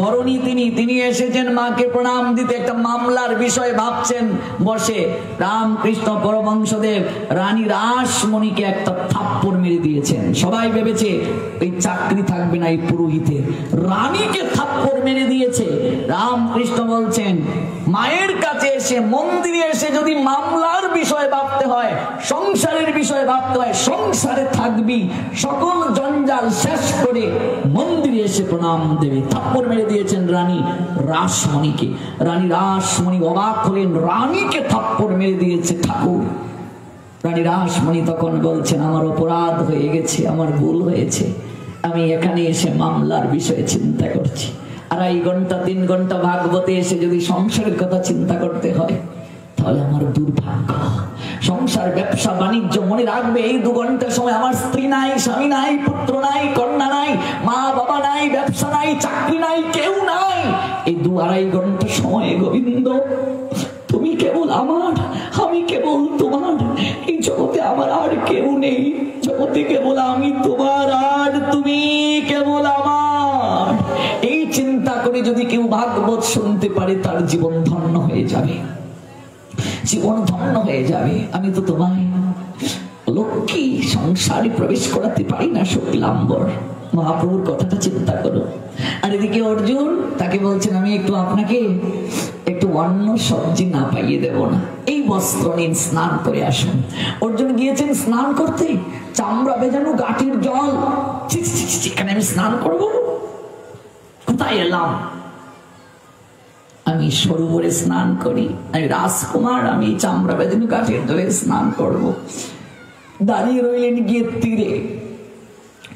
ঘরণী, তিনি এসেছেন মাকে প্রণাম দিতে। একটা মামলার বিষয় ভাবছেন বসে। রামকৃষ্ণ পরমহংসদেব রানী রাসমণিকে একটা থাপ্পড় মেরে দিয়েছেন। সবাই ভেবেছে এই চাকরি থাকবে না এই পুরোহিতের, রানীকে থাপ্পড় মেরে দিয়েছে। রামকৃষ্ণ বলছেন মায়ের কাছে এসে, মন্দিরে এসে যদি মামলার বিষয় ভাবতে হয়, সংসারের বিষয় ভাবতে হয়, সংসারে থাকবি, সকল জঞ্জাল শেষ করে মন্দিরে এসে প্রণাম দেবে। থাপ্পড় মেরে দিয়েছেন রানী রাসমণিকে। রানী রাসমণি অবাক হলেন, রানীকে থাপ্পড় মেরে দিয়েছে ঠাকুর। রানী রাসমণি তখন বলছেন আমার অপরাধ হয়ে গেছে, আমার ভুল হয়েছে, আমি এখানে এসে মামলার বিষয়ে চিন্তা করছি। 2.5 ঘন্টা 3 ঘন্টা ভাগবতে এসে যদি সংসারের কথা চিন্তা করতে হয় তাহলে আমার দুর্ভাগ্য। সংসার ব্যবসা বাণিজ্য, মনে রাখবে এই 2 ঘন্টা সময় আমার স্ত্রী নাই, স্বামী নাই, পুত্র নাই, কন্যা নাই, মা বাবা নাই, ব্যবসা নাই, চাকরি নাই, কেউ নাই। এই 2-2.5 ঘন্টা সময়ে গোবিন্দ তুমি কেবল আমার, আমি কেবল তোমার। এই জগতে আমার আর কেউ নেই, জগতে কেবল আমি তোমার আর তুমি কেবল আমার। এই চিন্তা করে যদি কেউ ভাগবত শুনতে পারে তার জীবন ধন্য হয়ে যাবে, জীবন ধন্য হয়ে যাবে। আমি তো তোমায় লক্ষ্মী সংসারে প্রবেশ করাতে পারি না শুক্লাম্বর। মহাপ্রভুর কথাটা চিন্তা করো। আর এদিকে অর্জুন তাকে বলছেন আমি একটু আপনাকে একটু অন্ন সবজি না পাইয়ে দেব না, এই বস্ত্র নিন, স্নান করে আসুন। অর্জুন গিয়েছেন স্নান করতে, চামড়া ভেজানো গাঠির জল, এখানে আমি স্নান করব? কোথায় এলাম? আমি সরোবরে স্নান করি, আমি রাজকুমার, আমি চামড়া ভেজানো গাঠির জলে স্নান করব। দাঁড়িয়ে রইলেন গিয়ে তীরে,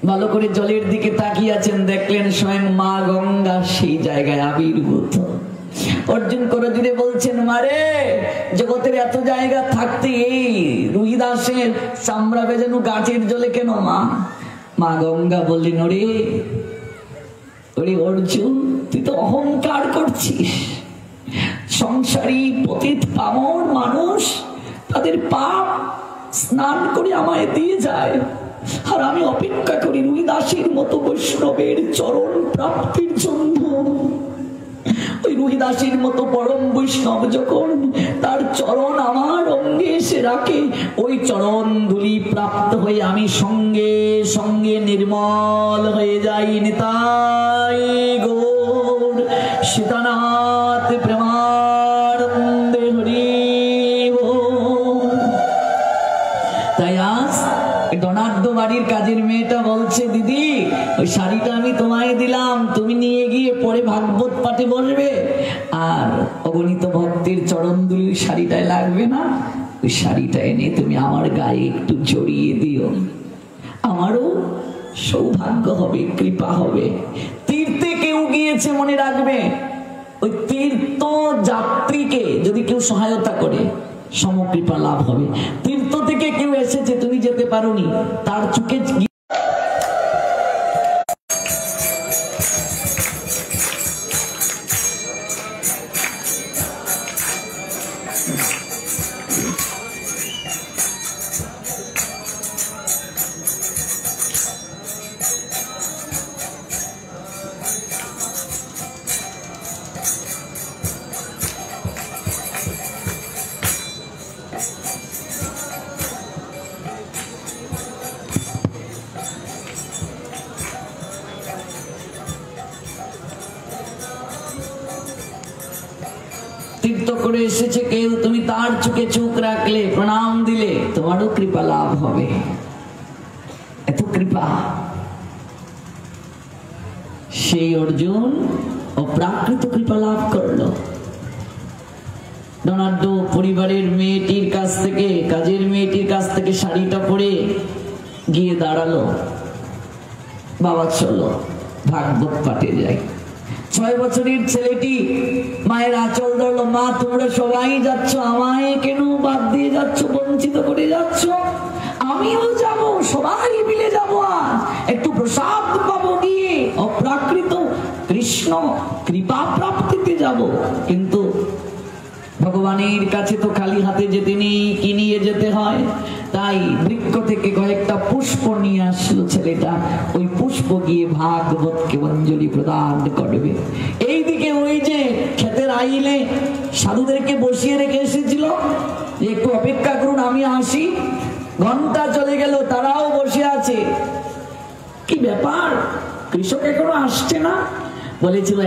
ভালো করে জলের দিকে তাকিয়ে আছেন, দেখলেন স্বয়ং মা গঙ্গা সেই জায়গায় আবির্ভূত। অর্জুন করে জুড়ে বলছেন মারে, জগতের এত জায়গা থাকতে এই রুহিদাসের চামড়া ভেজানো গাছের জলে কেন মা? মা গঙ্গা বললেন ওরে ওরে অর্জুন, তুই তো অহংকার করছিস। সংসারী পতিত পামর মানুষ, তাদের পাপ স্নান করে আমায় দিয়ে যায়, আর আমি অপেক্ষা করি রুহিদাসের মতো বৈষ্ণবের চরণ প্রাপ্তির জন্য। ওই রুহিদাসের মতো পরম বৈষ্ণব যখন তার চরণ আমার অঙ্গে এসে রাখে, ওই চরণ ধুলি প্রাপ্ত হয়ে আমি সঙ্গে সঙ্গে নির্মল হয়ে যাই। নিতাই গৌর সীতানাথ প্রেমানন্দে হরি বল। তাই আজ ধনাঢ্য বাড়ির কাজের মেয়েটা বলছে দিদি ওই শাড়িটা আমি তোমায় দিলাম, তুমি নিয়ে গিয়ে পরে ভাগবত পাঠে বসবে, আর অগণিত ভক্তের চরণ দুলি শাড়িটায় লাগবে না, ওই শাড়িটা এনে তুমি আমার গায়ে একটু জড়িয়ে দিও, আমারও সৌভাগ্য হবে, কৃপা হবে। তীর্থে কেউ গিয়েছে মনে রাখবে, ওই তীর্থ যাত্রীকে যদি কেউ সহায়তা করে সমকৃপা লাভ হবে। তীর্থ থেকে কেউ এসেছে তুমি যেতে পারোনি, তার চোখে তীর্থ করে এসেছে কেউ, তুমি তার চোখে চোখ রাখলে, প্রণাম দিলে, তোমারও কৃপা লাভ হবে। এত কৃপা। সেই অর্জুন অপ্রাকৃত কৃপা লাভ করলো। ধনাঢ্য পরিবারের মেয়েটির কাছ থেকে, কাজের মেয়েটির কাছ থেকে শাড়িটা পরে গিয়ে দাঁড়ালো, বাবা চলো ভাগবত পাঠে যাই। 6 বছরের ছেলেটি মায়ের আঁচল ধরলো, মা তোমরা সবাই যাচ্ছ, আমায় কেন বাদ দিয়ে যাচ্ছ, বঞ্চিত করে যাচ্ছ? আমিও যাব, সবাই মিলে যাব, আজ একটু প্রসাদ পাবো গিয়ে, অপ্রাকৃত কৃষ্ণ কৃপা প্রাপ্তিতে যাব। কিন্তু ভগবানের কাছে তো খালি হাতে যেতে নেই, কি নিয়ে যেতে হয়। তাই বৃক্ষ থেকে কয়েকটা পুষ্প নিয়ে আসলো ছেলেটা, ওই পুষ্প গিয়ে ভাগবতকে অঞ্জলি প্রদান করবে। এইদিকে ওই যে ক্ষেতের আইলে সাধুদেরকে বসিয়ে রেখে এসেছিল, একটু অপেক্ষা করুন আমি আসি। ঘন্টা চলে গেল, তারাও বসে আছে। কি ব্যাপার, কৃষক এখনো আসছে না? বলেছিল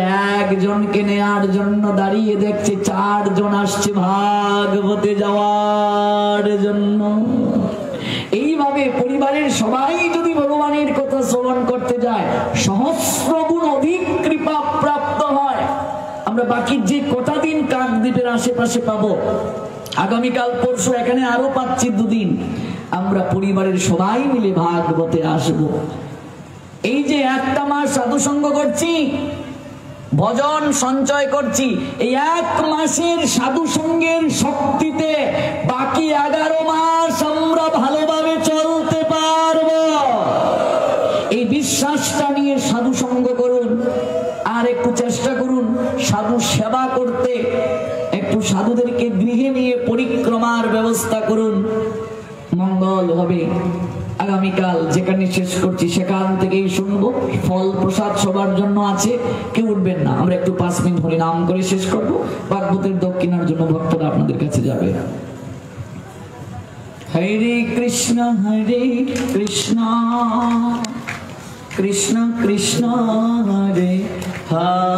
একজনকে নেয়ার জন্য দাঁড়িয়ে, দেখছে 4 জন আসছে ভাগবতে যাওয়ার জন্য। এইভাবে পরিবারের সবাই যদি ভগবানের কথা শ্রবণ করতে যায়, সহস্র গুণ অধিক কৃপা প্রাপ্ত হয়। আমরা বাকি যে কটা দিন কাকদ্বীপের আশেপাশে পাবো, আগামীকাল পরশু এখানে আরো পাচ্ছি 2 দিন, আমরা পরিবারের সবাই মিলে ভাগবতে আসবো। এই যে 1টা মাস সাধু সঙ্গ করছি, ভজন সঞ্চয় করছি, এই 1 মাসের সাধু সঙ্গের শক্তিতে বাকি 11 মাস আমরা ভালোভাবে চলতে পারবো। এই বিশ্বাসটা নিয়ে সাধু সঙ্গ করুন, আর একটু চেষ্টা করুন সাধু সেবা করতে। একটু সাধুদেরকে গৃহে নিয়ে পরিক্রমার ব্যবস্থা করুন, মঙ্গল হবে। আগামীকাল যেখানে শেষ করছি সেখান থেকেই শুনবো। ফল প্রসাদ সবার জন্য আছে, কেউ উঠবেন না। আমরা একটু 5 মিনিট হরি নাম করে শেষ করবো। ভাগবতের দক্ষিণার জন্য ভক্তরা আপনাদের কাছে যাবে। হরে কৃষ্ণ কৃষ্ণ কৃষ্ণ কৃষ্ণ হরে হরে।